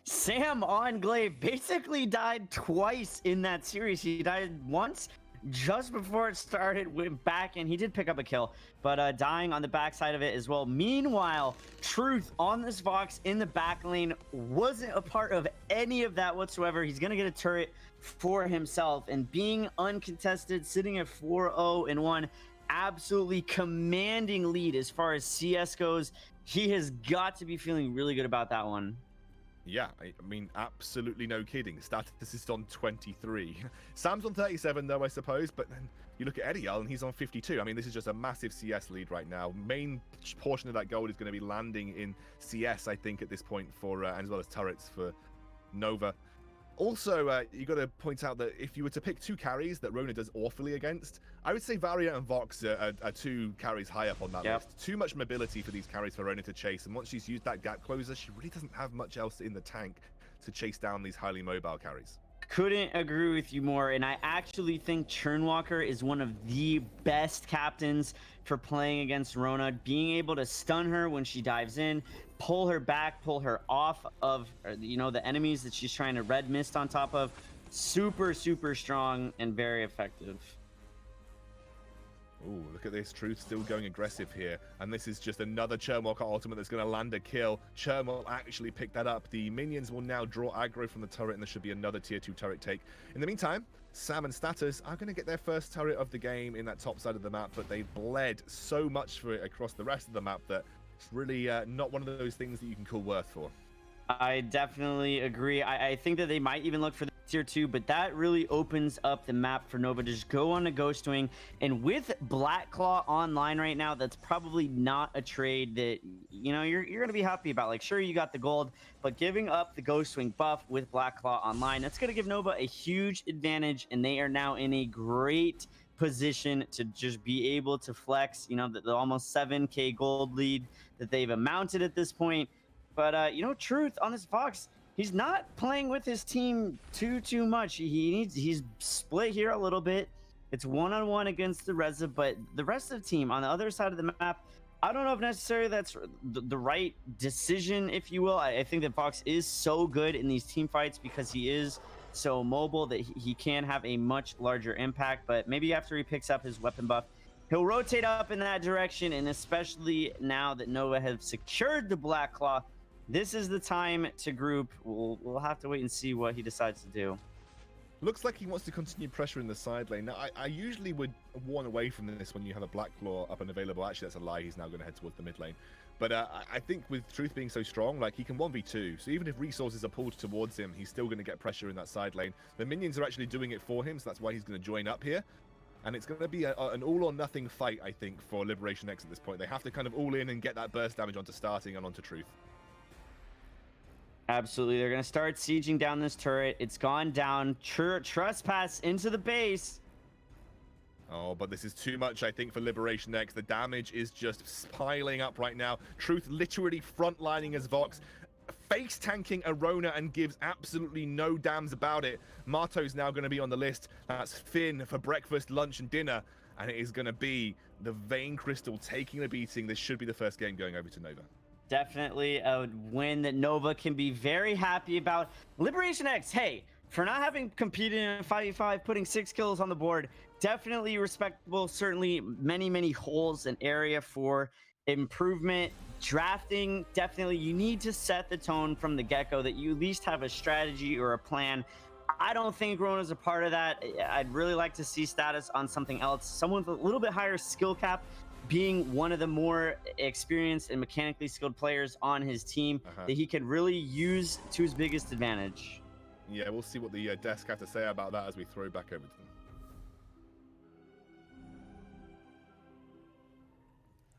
Sam on Glaive basically died twice in that series. He died once just before it started, went back, and he did pick up a kill, but dying on the backside of it as well. Meanwhile, Truth on this Vox in the back lane wasn't a part of any of that whatsoever. He's going to get a turret for himself, and being uncontested, sitting at 4-0-1, absolutely commanding lead as far as CS goes. He has got to be feeling really good about that one. Yeah, I mean, absolutely no kidding. Status is on 23. Sam's on 37, though, I suppose, but then you look at Edial, and he's on 52. I mean, this is just a massive CS lead right now. Main portion of that gold is going to be landing in CS, I think, at this point, for as well as turrets for Nova. Also, you got to point out that if you were to pick 2 carries that Rona does awfully against, I would say Varia and Vox are 2 carries high up on that list. Too much mobility for these carries for Rona to chase, and once she's used that gap closer, she really doesn't have much else in the tank to chase down these highly mobile carries. Couldn't agree with you more, and I actually think Churnwalker is one of the best captains for playing against Rona. Being able to stun her when she dives in, pull her back, pull her off of, you know, the enemies that she's trying to red mist on top of. Super, super strong and very effective. Ooh, look at this. Truth still going aggressive here. And this is just another Churnwalker ultimate that's going to land a kill. Churn will actually pick that up. The minions will now draw aggro from the turret, and there should be another tier 2 turret take. In the meantime, Sam and Status are going to get their first turret of the game in that top side of the map, but they bled so much for it across the rest of the map that it's really not one of those things that you can call worth for. I definitely agree. I think that they might even look for the tier 2, but that really opens up the map for Nova to just go on a Ghost Wing. And with Black Claw online right now, that's probably not a trade that, you know, you're going to be happy about. Like, sure, you got the gold, but giving up the Ghost Wing buff with Black Claw online, that's going to give Nova a huge advantage, and they are now in a great position to just be able to flex, you know, the almost 7k gold lead that they've amounted at this point. But, you know, Truth on this Fox, he's not playing with his team too much. He's split here a little bit. It's one-on-one against the Reza, but the rest of the team on the other side of the map, I don't know if necessarily that's the right decision, if you will. I think that Fox is so good in these team fights because he is so mobile that he can have a much larger impact. But maybe after he picks up his weapon buff, he'll rotate up in that direction, and especially now that Nova has secured the Black Claw, this is the time to group. We'll have to wait and see what he decides to do. Looks like he wants to continue pressure in the side lane. Now, I usually would warn away from this when you have a Black Claw up and available. Actually, that's a lie. He's now going to head towards the mid lane. But I think with Truth being so strong, like, he can 1v2. So even if resources are pulled towards him, he's still going to get pressure in that side lane. The minions are actually doing it for him, so that's why he's going to join up here. And it's going to be an all-or-nothing fight, I think, for LiberationX at this point. They have to kind of all in and get that burst damage onto starting and onto Truth. Absolutely. They're going to start sieging down this turret. It's gone down. Trespass into the base. Oh, but this is too much, I think, for LiberationX. The damage is just piling up right now. Truth literally frontlining as Vox, face tanking Arona, and gives absolutely no damns about it. Mato's now going to be on the list. That's Finn for breakfast, lunch, and dinner. And it is going to be the Vein Crystal taking a beating. This should be the first game going over to Nova. Definitely a win that Nova can be very happy about. LiberationX, hey, for not having competed in a 5v5, putting 6 kills on the board, definitely respectable. Certainly many holes and area for improvement. drafting, definitely you need to set the tone from the get-go that you at least have a strategy or a plan. I don't think Rona's a part of that. I'd really like to see status on something else. Someone with a little bit higher skill cap, being one of the more experienced and mechanically skilled players on his team that he could really use to his biggest advantage. Yeah, we'll see what the desk have to say about that as we throw back over to them.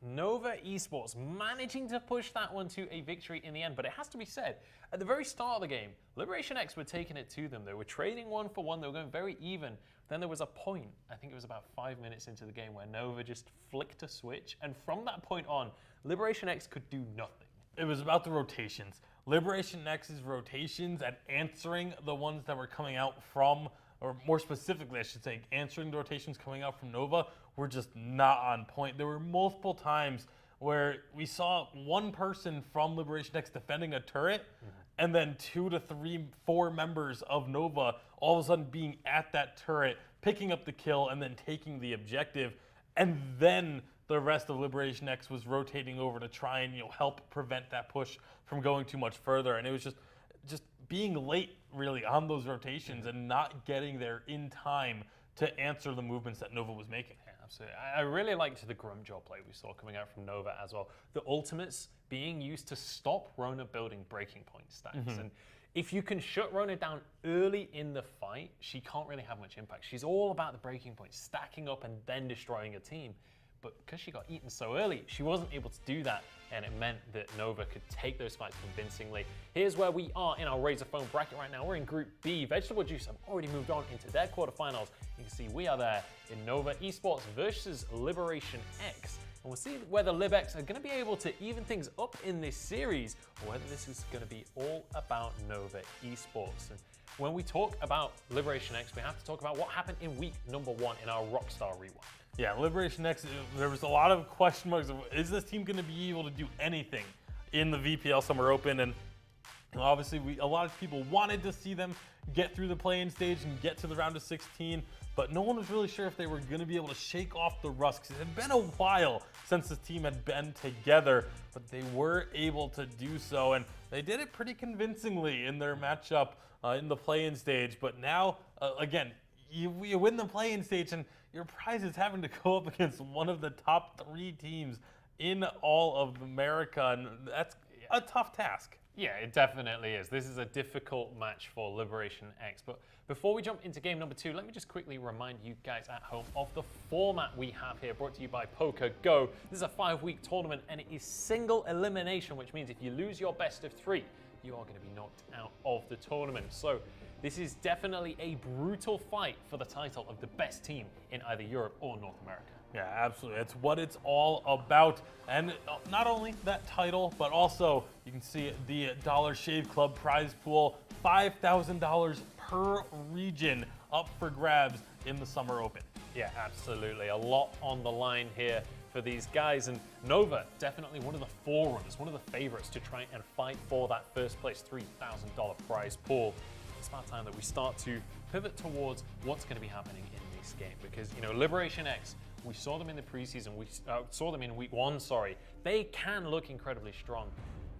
Nova Esports managing to push that one to a victory in the end, but it has to be said, at the very start of the game, LiberationX were taking it to them. They were trading 1 for 1, they were going very even. Then there was a point, I think it was about 5 minutes into the game, where Nova just flicked a switch, and from that point on, LiberationX could do nothing. It was about the rotations. LiberationX's rotations and answering the ones that were coming out from, or more specifically, I should say, answering the rotations coming out from Nova were just not on point. There were multiple times where we saw one person from LiberationX defending a turret, and then 2 to 3, 4 members of Nova all of a sudden being at that turret, picking up the kill, and then taking the objective. And then the rest of LiberationX was rotating over to try and help prevent that push from going too much further. And it was just being late really on those rotations and not getting there in time to answer the movements that Nova was making. Yeah, absolutely. I really liked the Grumpjaw play we saw coming out from Nova as well. The ultimates being used to stop Rona building breaking point stacks. And if you can shut Rona down early in the fight, she can't really have much impact. She's all about the breaking point, stacking up and then destroying a team. But because she got eaten so early, she wasn't able to do that, and it meant that Nova could take those fights convincingly. Here's where we are in our Razor Phone bracket right now. We're in Group B. Vegetable Juice have already moved on into their quarterfinals. You can see we are there in Nova Esports versus LiberationX. And we'll see whether LibX are going to be able to even things up in this series, or whether this is going to be all about Nova Esports. And when we talk about LiberationX, we have to talk about what happened in week number 1 in our Rockstar Rewind. Yeah, LiberationX, there was a lot of question marks of, is this team going to be able to do anything in the VPL Summer Open? And obviously, a lot of people wanted to see them get through the play-in stage and get to the round of 16, but no one was really sure if they were going to be able to shake off the rust. It had been a while since this team had been together, but they were able to do so, and they did it pretty convincingly in their matchup in the play-in stage. But now, again, you win the play-in stage, and your prize is having to go up against one of the top 3 teams in all of America, and that's a tough task. Yeah, it definitely is. This is a difficult match for LiberationX. But before we jump into game number 2, let me just quickly remind you guys at home of the format we have here, brought to you by Poker Go. This is a 5-week tournament, and it is single elimination, which means if you lose your best of 3, you are going to be knocked out of the tournament. So this is definitely a brutal fight for the title of the best team in either Europe or North America. Yeah, absolutely. That's what it's all about. And not only that title, but also you can see the Dollar Shave Club prize pool, $5,000 per region up for grabs in the Summer Open. Yeah, absolutely. A lot on the line here for these guys. And Nova, definitely one of the forerunners, one of the favorites to try and fight for that first place $3,000 prize pool. It's about time that we start to pivot towards what's going to be happening in this game, because LiberationX, we saw them in the preseason, we saw them in week 1, sorry. They can look incredibly strong.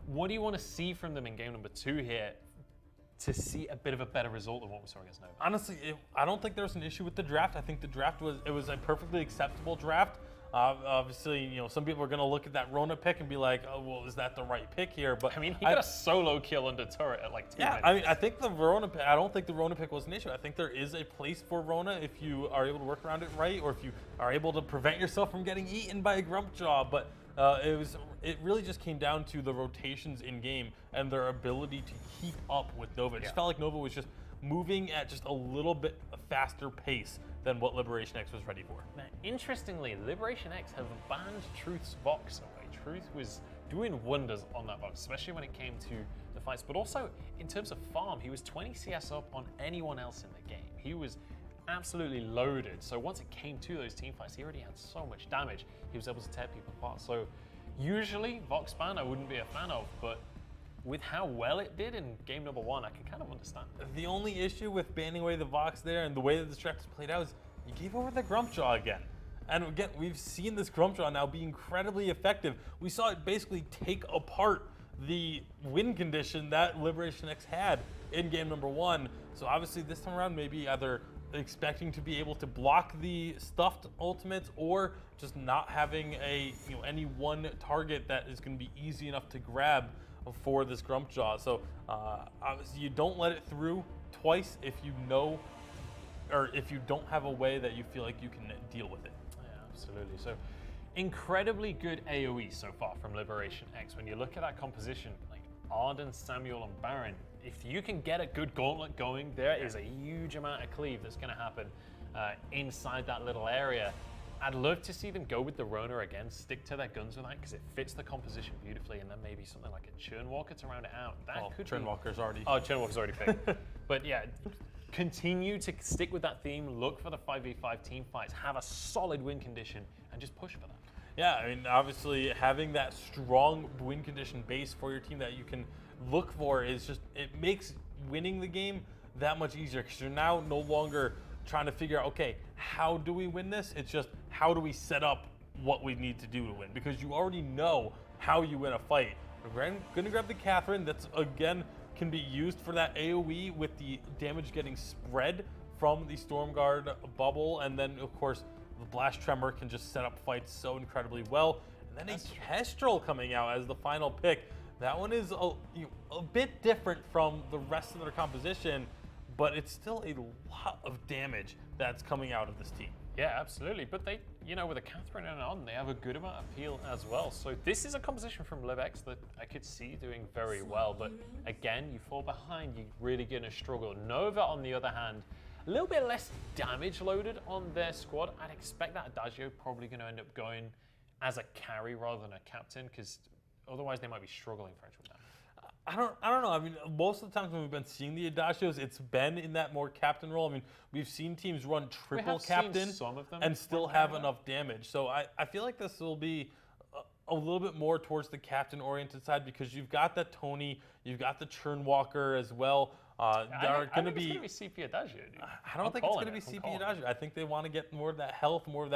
What do you want to see from them in game number 2 here to see a bit of a better result than what we saw against Nova? Honestly, I don't think there's an issue with the draft. I think the draft was a perfectly acceptable draft. Obviously, some people are going to look at that Rona pick and be like, oh, well, is that the right pick here? But I mean, he got a solo kill under turret at like 2 minutes. I mean, I think the Rona pick, I don't think the Rona pick was an issue. I think there is a place for Rona if you are able to work around it right, or if you are able to prevent yourself from getting eaten by a Grumpjaw. But it really just came down to the rotations in game and their ability to keep up with Nova. It just felt like Nova was just moving at just a little bit faster pace than what LiberationX was ready for. Now, interestingly, LiberationX have banned Truth's Vox away. Truth was doing wonders on that Vox, especially when it came to the fights, but also in terms of farm, he was 20 CS up on anyone else in the game. He was absolutely loaded, so once it came to those team fights, he already had so much damage, he was able to tear people apart. So usually, Vox ban I wouldn't be a fan of, but with how well it did in game number 1, I can kind of understand. The only issue with banning away the Vox there and the way that the draft played out is you gave over the Grumpjaw again. And again, we've seen this Grumpjaw now be incredibly effective. We saw it basically take apart the win condition that LiberationX had in game number 1. So obviously this time around, maybe either expecting to be able to block the stuffed ultimates or just not having a any one target that is going to be easy enough to grab for this Grumpjaw. So obviously you don't let it through twice if you know, or if you don't have a way that you feel like you can deal with it. Yeah, absolutely. So incredibly good AoE so far from LiberationX. When you look at that composition, like Arden, Samuel, and Baron, if you can get a good gauntlet going, there is a huge amount of cleave that's going to happen inside that little area. I'd love to see them go with the Rona again, stick to their guns with that, because it fits the composition beautifully, and then maybe something like a Churnwalker to round it out. That could Churnwalker's already... Oh, Churnwalker's already picked. But yeah, continue to stick with that theme, look for the 5v5 team fights, have a solid win condition, and just push for that. Yeah, I mean, obviously having that strong win condition base for your team that you can look for is just, it makes winning the game that much easier, because you're now no longer trying to figure out, okay, how do we win this? It's just, how do we set up what we need to do to win? Because you already know how you win a fight. We're gonna grab the Catherine. That's, again, can be used for that AoE with the damage getting spread from the Stormguard bubble. And then, of course, the Blast Tremor can just set up fights so incredibly well. And then a Kestrel coming out as the final pick. That one is a bit different from the rest of their composition, but it's still a lot of damage that's coming out of this team. Yeah, absolutely. But they, with a Catherine and on, they have a good amount of peel as well. So this is a composition from LibX that I could see doing very well. But again, you fall behind, you're really going to struggle. Nova, on the other hand, a little bit less damage loaded on their squad. I'd expect that Adagio probably going to end up going as a carry rather than a captain, because otherwise they might be struggling for actual damage. I don't know. I mean, most of the times when we've been seeing the Adagios, it's been in that more captain role. I mean, we've seen teams run triple captain some of them and still have enough damage. So I feel like this will be a little bit more towards the captain-oriented side, because you've got that Tony, you've got the Churnwalker as well. There are going to be CP Adagio, dude. I don't think it's going to be CP Adagio. I think they want to get more of that health, more of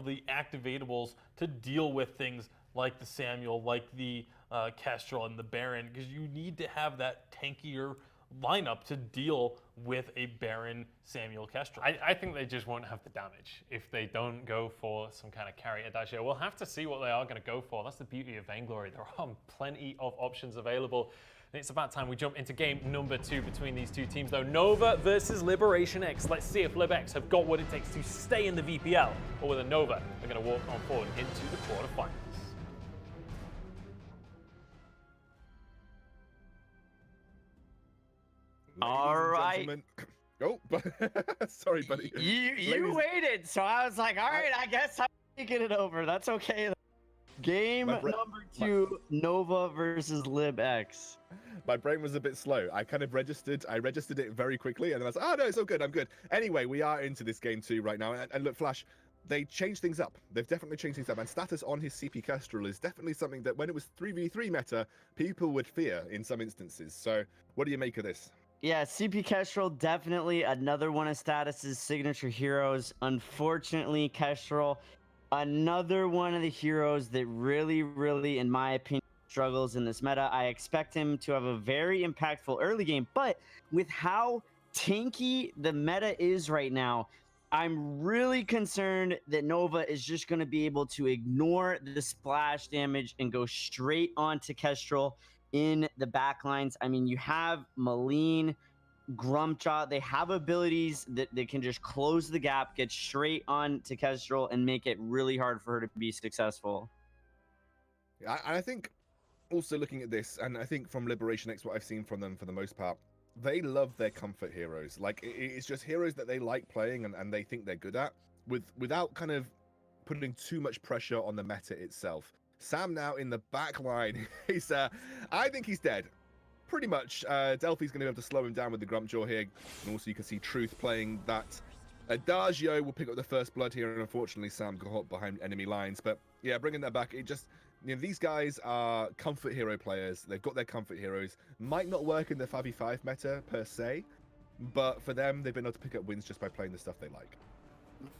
the activatables to deal with things like the Samuel, like the Kestrel and the Baron, because you need to have that tankier lineup to deal with a Baron, Samuel, Kestrel. I think they just won't have the damage if they don't go for some kind of carry Adagio. We'll have to see what they are going to go for. That's the beauty of Vainglory. There are plenty of options available. And it's about time we jump into game number 2 between these two teams, though. Nova versus LiberationX. Let's see if LibX have got what it takes to stay in the VPL, or whether Nova are going to walk on forward into the quarterfinals. All right. Oh, sorry, buddy. You waited, so I was like, all right, I guess I'm taking it over. That's okay. Game number 2, Nova versus LibX. My brain was a bit slow. I registered it very quickly, and then I was like, oh no, it's all good, I'm good. Anyway, we are into this game 2 right now, and look, Flash, they changed things up. They've definitely changed things up, and status on his CP Kestrel is definitely something that when it was 3v3 meta, people would fear in some instances. So what do you make of this? Yeah, CP Kestrel, definitely another one of Status's signature heroes. Unfortunately, Kestrel, another one of the heroes that really, in my opinion, struggles in this meta. I expect him to have a very impactful early game, but with how tanky the meta is right now, I'm really concerned that Nova is just going to be able to ignore the splash damage and go straight onto Kestrel in the backlines. I mean, you have Maleen, Grumpjaw. They have abilities that they can just close the gap, get straight on to Kestrel, and make it really hard for her to be successful. I think also looking at this, and I think from LiberationX, what I've seen from them for the most part, they love their comfort heroes. Like, it's just heroes that they like playing and they think they're good at, without kind of putting too much pressure on the meta itself. Sam now in the back line. I think he's dead. Pretty much. Delphi's going to be able to slow him down with the Grumpjaw here. And also you can see Truth playing that. Adagio will pick up the first blood here, and unfortunately Sam got caught behind enemy lines. But yeah, bringing that back, it just... these guys are comfort hero players. They've got their comfort heroes. Might not work in the 5v5 meta per se, but for them, they've been able to pick up wins just by playing the stuff they like.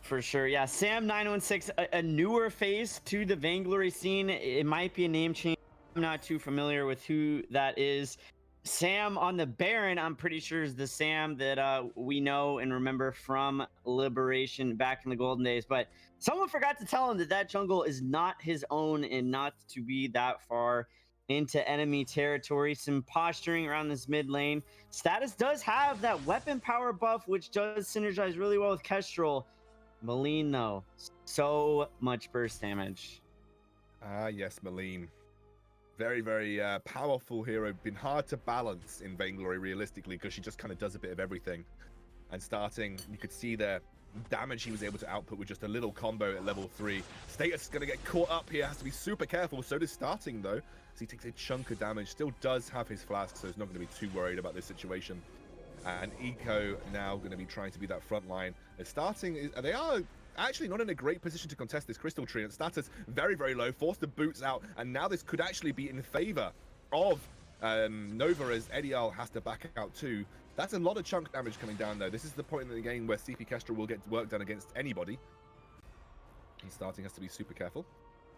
For sure. Yeah, Sam 916, a newer face to the Vainglory scene. It might be a name change. I'm not too familiar with who that is. Sam on the Baron, I'm pretty sure is the Sam that we know and remember from Liberation back in the golden days. But someone forgot to tell him that that jungle is not his own and not to be that far into enemy territory. Some posturing around this mid lane. Status does have that weapon power buff, which does synergize really well with Kestrel. Maline, though, so much burst damage. Ah, yes, Maline. Very, very powerful hero. Been hard to balance in Vainglory, realistically, because she just kind of does a bit of everything. And starting, you could see the damage he was able to output with just a little combo at level 3. Status is going to get caught up here. Has to be super careful. So does Starting, though. So he takes a chunk of damage. Still does have his flask, so he's not going to be too worried about this situation. And Eco now going to be trying to be that front line. Starting, they are actually not in a great position to contest this crystal tree, and Status very, very low, forced the boots out, and now this could actually be in favor of Nova, as Edial has to back out too. That's a lot of chunk damage coming down, though. This is the point in the game where CP Kestrel will get work done against anybody. And Starting has to be super careful.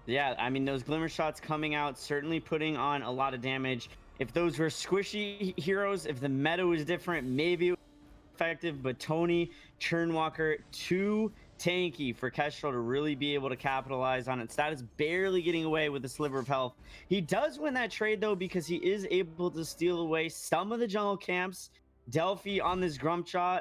Yeah, I mean, those glimmer shots coming out, certainly putting on a lot of damage. If those were squishy heroes, if the meta was different, maybe it would be effective, but Tony, Churnwalker, too tanky for Kestrel to really be able to capitalize on it. Status barely getting away with a sliver of health. He does win that trade, though, because he is able to steal away some of the jungle camps. Delphi on this Grumpjaw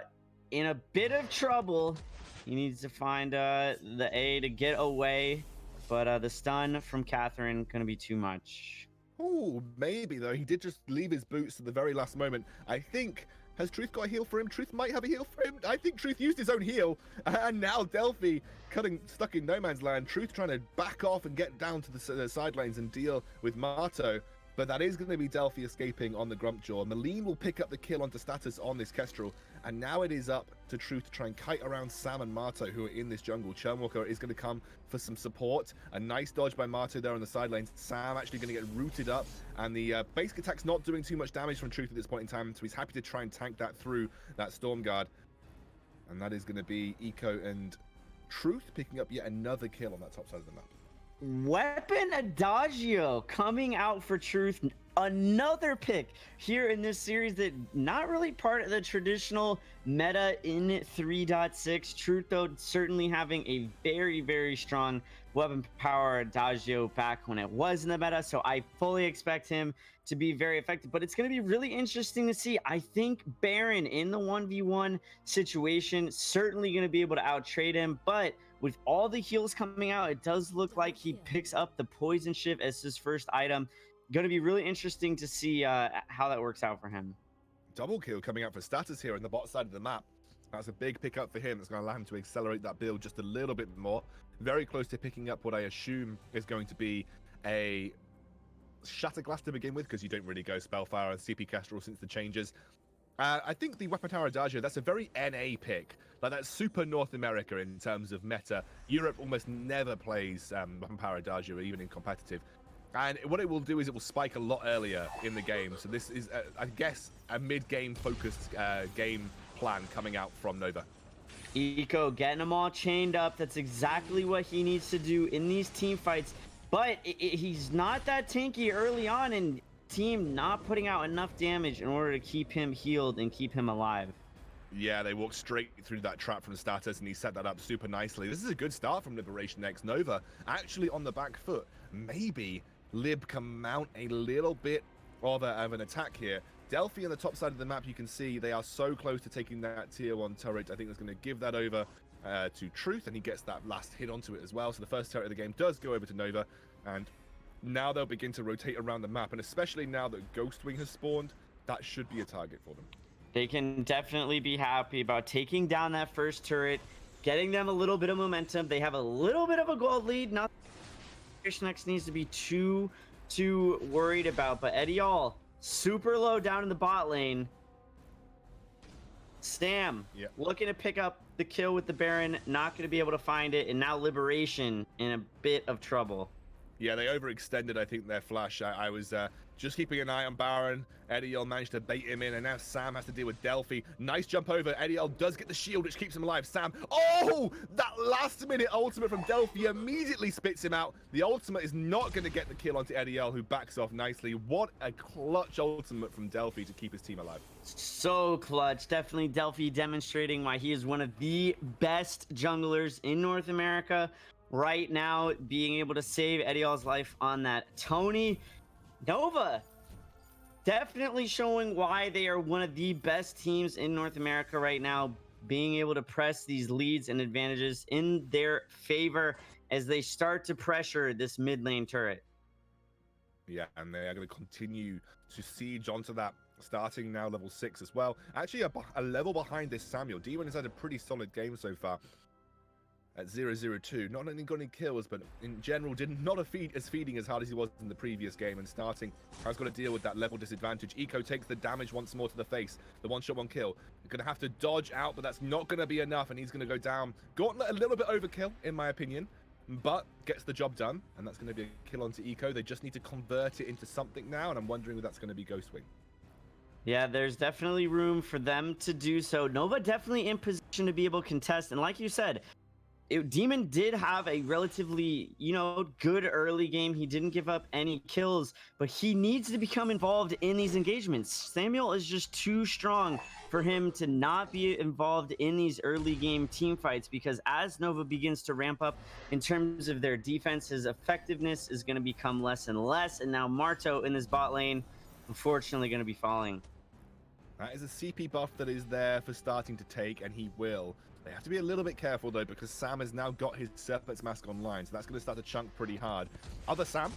in a bit of trouble. He needs to find the A to get away, but the stun from Catherine going to be too much. Oh, maybe, though. He did just leave his boots at the very last moment. I think... Has Truth got a heal for him? Truth might have a heal for him. I think Truth used his own heal. And now Delphi stuck in no man's land. Truth trying to back off and get down to the side lanes and deal with Marto. But that is going to be Delphi escaping on the Grumpjaw. Maline will pick up the kill onto Status on this Kestrel. And now it is up to Truth to try and kite around Sam and Marto, who are in this jungle. Churnwalker is going to come for some support. A nice dodge by Marto there on the side lanes. Sam actually going to get rooted up. And the basic attack's not doing too much damage from Truth at this point in time. So he's happy to try and tank that through that Storm Guard. And that is going to be Eco and Truth picking up yet another kill on that top side of the map. Weapon Adagio coming out for Truth. Another pick here in this series that not really part of the traditional meta in 3.6. Truth, though, certainly having a very, very strong weapon power Adagio back when it was in the meta. So I fully expect him to be very effective. But it's going to be really interesting to see. I think Baron in the 1v1 situation certainly going to be able to out-trade him. But with all the heals coming out, it does look like he picks up the Poison Shiv as his first item. Going to be really interesting to see how that works out for him. Double kill coming out for Status here on the bot side of the map. That's a big pickup for him. It's going to allow him to accelerate that build just a little bit more. Very close to picking up what I assume is going to be a Shatterglass to begin with, because you don't really go Spellfire and CP Kestrel since the changes. I think the Weapon Tower Adagio, that's a very NA pick. Like, that's super North America in terms of meta. Europe almost never plays Weapon Power Adagio, even in competitive. And what it will do is it will spike a lot earlier in the game. So this is, I guess, a mid-game focused game plan coming out from Nova. Eco getting them all chained up. That's exactly what he needs to do in these team fights. But he's not that tanky early on, and team not putting out enough damage in order to keep him healed and keep him alive. Yeah, they walked straight through that trap from Status, and he set that up super nicely. This is a good start from LiberationX. Nova actually on the back foot. Maybe Lib can mount a little bit of an attack here. Delphi on the top side of the map, you can see they are so close to taking that tier 1 turret. I think that's going to give that over to Truth, and he gets that last hit onto it as well. So the first turret of the game does go over to Nova, and now they'll begin to rotate around the map, and especially now that Ghostwing has spawned, that should be a target for them. They can definitely be happy about taking down that first turret, getting them a little bit of momentum. They have a little bit of a gold lead. Not LiberationX needs to be too worried about, but Edial super low down in the bot lane. Sam looking to pick up the kill with the Baron, not going to be able to find it, and now Liberation in a bit of trouble. Yeah, they overextended, I think, their flash. I was just keeping an eye on Baron. Ediel managed to bait him in, and now Sam has to deal with Delphi. Nice jump over. Ediel does get the shield, which keeps him alive. Sam, oh, that last-minute ultimate from Delphi immediately spits him out. The ultimate is not going to get the kill onto Ediel, who backs off nicely. What a clutch ultimate from Delphi to keep his team alive. So clutch. Definitely Delphi demonstrating why he is one of the best junglers in North America right now, being able to save Ediel's life on that Tony. Nova definitely showing why they are one of the best teams in North America right now, being able to press these leads and advantages in their favor as they start to pressure this mid lane turret. Yeah, and they are going to continue to siege onto that, starting now level 6 as well. Actually, a level behind this Samuel. D1 has had a pretty solid game so far at 0-0-2. Not only got any kills, but in general did not feeding as hard as he was in the previous game, and starting has got to deal with that level disadvantage. Eco takes the damage once more to the face. The one-shot, one kill. You're going to have to dodge out, but that's not going to be enough, and he's going to go down. Gauntlet a little bit overkill, in my opinion, but gets the job done, and that's going to be a kill onto Eco. They just need to convert it into something now, and I'm wondering if that's going to be Ghostwing. Yeah, there's definitely room for them to do so. Nova definitely in position to be able to contest, and like you said, Demon did have a relatively, good early game. He didn't give up any kills, but he needs to become involved in these engagements. Samuel is just too strong for him to not be involved in these early game team fights, because as Nova begins to ramp up in terms of their defense, his effectiveness is going to become less and less. And now Marto in this bot lane, unfortunately, going to be falling. That is a CP buff that is there for starting to take, and he will. They have to be a little bit careful, though, because Sam has now got his Serpent's Mask online, so that's going to start to chunk pretty hard. Other Sam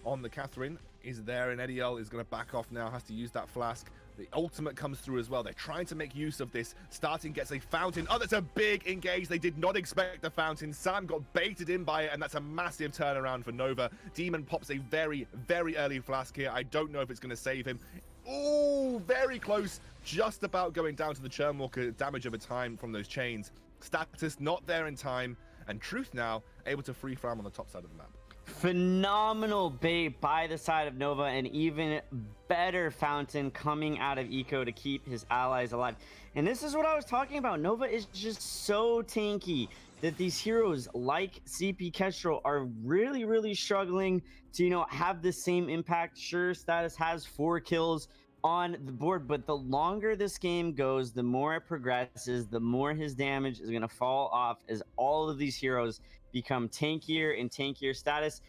on the Catherine is there, and Ediel is going to back off now, has to use that flask. The ultimate comes through as well. They're trying to make use of this. Starting gets a fountain. Oh, that's a big engage. They did not expect the fountain. Sam got baited in by it, and that's a massive turnaround for Nova. Demon pops a very, very early flask here. I don't know if it's going to save him. Oh, very close. Just about going down to the Churnwalker damage over time from those chains. Status not there in time, and Truth now able to free farm on the top side of the map. Phenomenal bait by the side of Nova, and even better fountain coming out of Eco to keep his allies alive. And this is what I was talking about. Nova is just so tanky that these heroes like CP Kestrel are really, really struggling to, have the same impact. Sure, Status has 4 kills on the board, but the longer this game goes, the more it progresses, the more his damage is going to fall off as all of these heroes become tankier and tankier. Status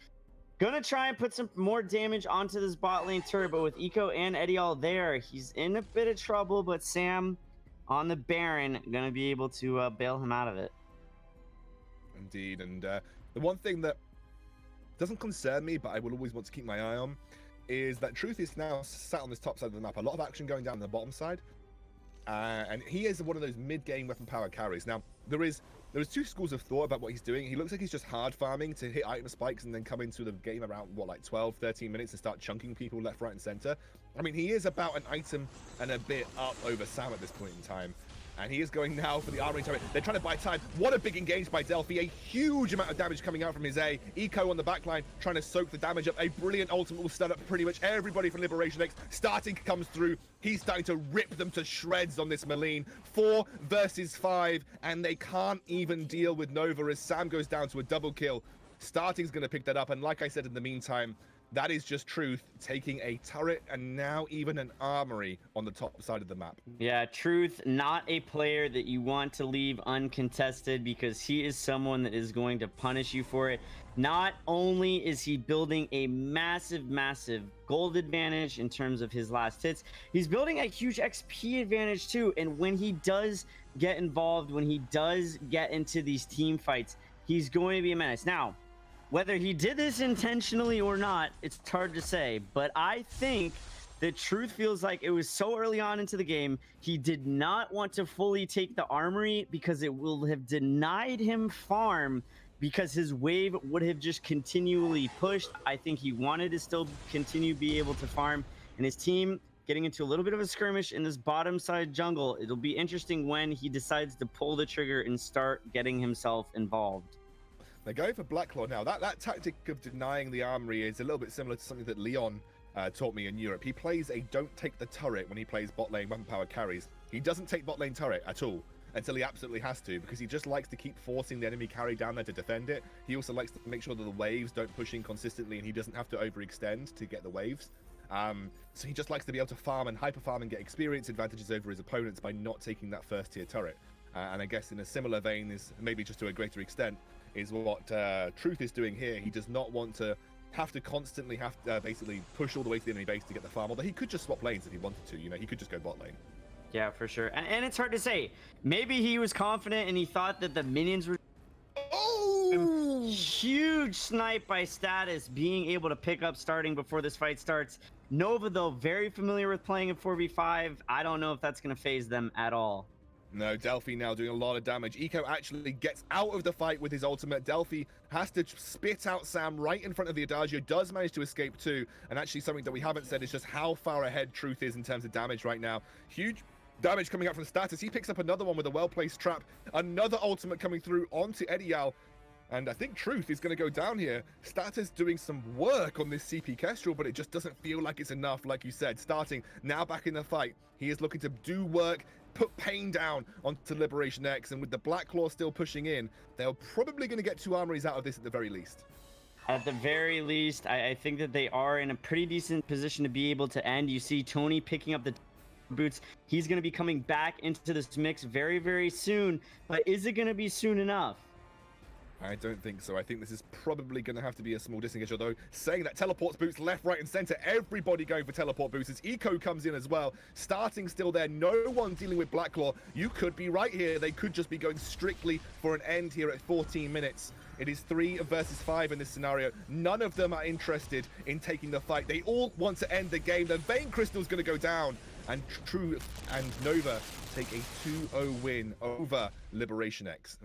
gonna try and put some more damage onto this bot lane turret, but with Eco and Ediel there, he's in a bit of trouble, but Sam on the Baron gonna be able to bail him out of it. Indeed, and the one thing that doesn't concern me, but I will always want to keep my eye on, is that Truth is now sat on this top side of the map. A lot of action going down the bottom side, and he is one of those mid-game weapon power carries. Now, there is 2 schools of thought about what he's doing. He looks like he's just hard farming to hit item spikes and then come into the game around, 12, 13 minutes and start chunking people left, right, and center. I mean, he is about an item and a bit up over Sam at this point in time. And he is going now for the armoring turret. They're trying to buy time. What a big engage by Delphi. A huge amount of damage coming out from his A. Eco on the backline trying to soak the damage up. A brilliant ultimate will stun up pretty much everybody from LiberationX. Starting comes through. He's starting to rip them to shreds on this Malign. 4 versus 5, and they can't even deal with Nova as Sam goes down to a double kill. Starting's going to pick that up, and like I said in the meantime, that is just Truth taking a turret and now even an armory on the top side of the map. Yeah, Truth, not a player that you want to leave uncontested, because he is someone that is going to punish you for it. Not only is he building a massive, massive gold advantage in terms of his last hits, he's building a huge XP advantage too. And when he does get involved, when he does get into these team fights, he's going to be a menace. Now, whether he did this intentionally or not, it's hard to say, but I think the Truth feels like it was so early on into the game, he did not want to fully take the armory because it will have denied him farm, because his wave would have just continually pushed. I think he wanted to still continue be able to farm, and his team getting into a little bit of a skirmish in this bottom side jungle. It'll be interesting when he decides to pull the trigger and start getting himself involved. They're going for Blacklaw now. That tactic of denying the armory is a little bit similar to something that Leon taught me in Europe. He plays a don't take the turret when he plays bot lane weapon power carries. He doesn't take bot lane turret at all until he absolutely has to, because he just likes to keep forcing the enemy carry down there to defend it. He also likes to make sure that the waves don't push in consistently and he doesn't have to overextend to get the waves. So he just likes to be able to farm and hyper farm and get experience advantages over his opponents by not taking that first tier turret. And I guess in a similar vein, is maybe just to a greater extent, is what Truth is doing here. He does not want to have to constantly basically push all the way to the enemy base to get the farm, although he could just swap lanes if he wanted to. You know, he could just go bot lane. Yeah, for sure. And it's hard to say. Maybe he was confident and he thought that the minions were... Oh! Huge snipe by Status, being able to pick up starting before this fight starts. Nova, though, very familiar with playing in 4v5. I don't know if that's going to phase them at all. No, Delphi now doing a lot of damage. Eco actually gets out of the fight with his ultimate. Delphi has to spit out Sam right in front of the Adagio, does manage to escape too. And actually something that we haven't said is just how far ahead Truth is in terms of damage right now. Huge damage coming out from Status. He picks up another one with a well-placed trap. Another ultimate coming through onto Edial. And I think Truth is going to go down here. Status doing some work on this CP Kestrel, but it just doesn't feel like it's enough, like you said. Starting now back in the fight. He is looking to do work, put pain down onto LiberationX, and with the Black Claw still pushing in, they're probably going to get 2 armories out of this at the very least. At the very least, I think that they are in a pretty decent position to be able to end. You see Tony picking up the boots. He's going to be coming back into this mix very, very soon. But is it going to be soon enough? I don't think so. I think this is probably going to have to be a small disengage, although saying that teleports boots left, right, and center. Everybody going for teleport boots as Eco comes in as well. Starting still there. No one dealing with Blacklaw. You could be right here. They could just be going strictly for an end here at 14 minutes. It is 3 versus 5 in this scenario. None of them are interested in taking the fight. They all want to end the game. The Vein Crystal's going to go down. And True and Nova take a 2-0 win over LiberationX.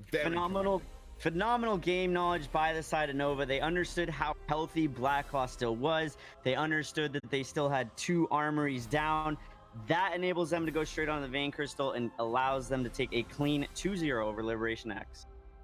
Phenomenal game knowledge by the side of Nova. They understood how healthy Blacklaw still was. They understood that they still had 2 armories down. That enables them to go straight on the Vein Crystal and allows them to take a clean 2-0 over LiberationX.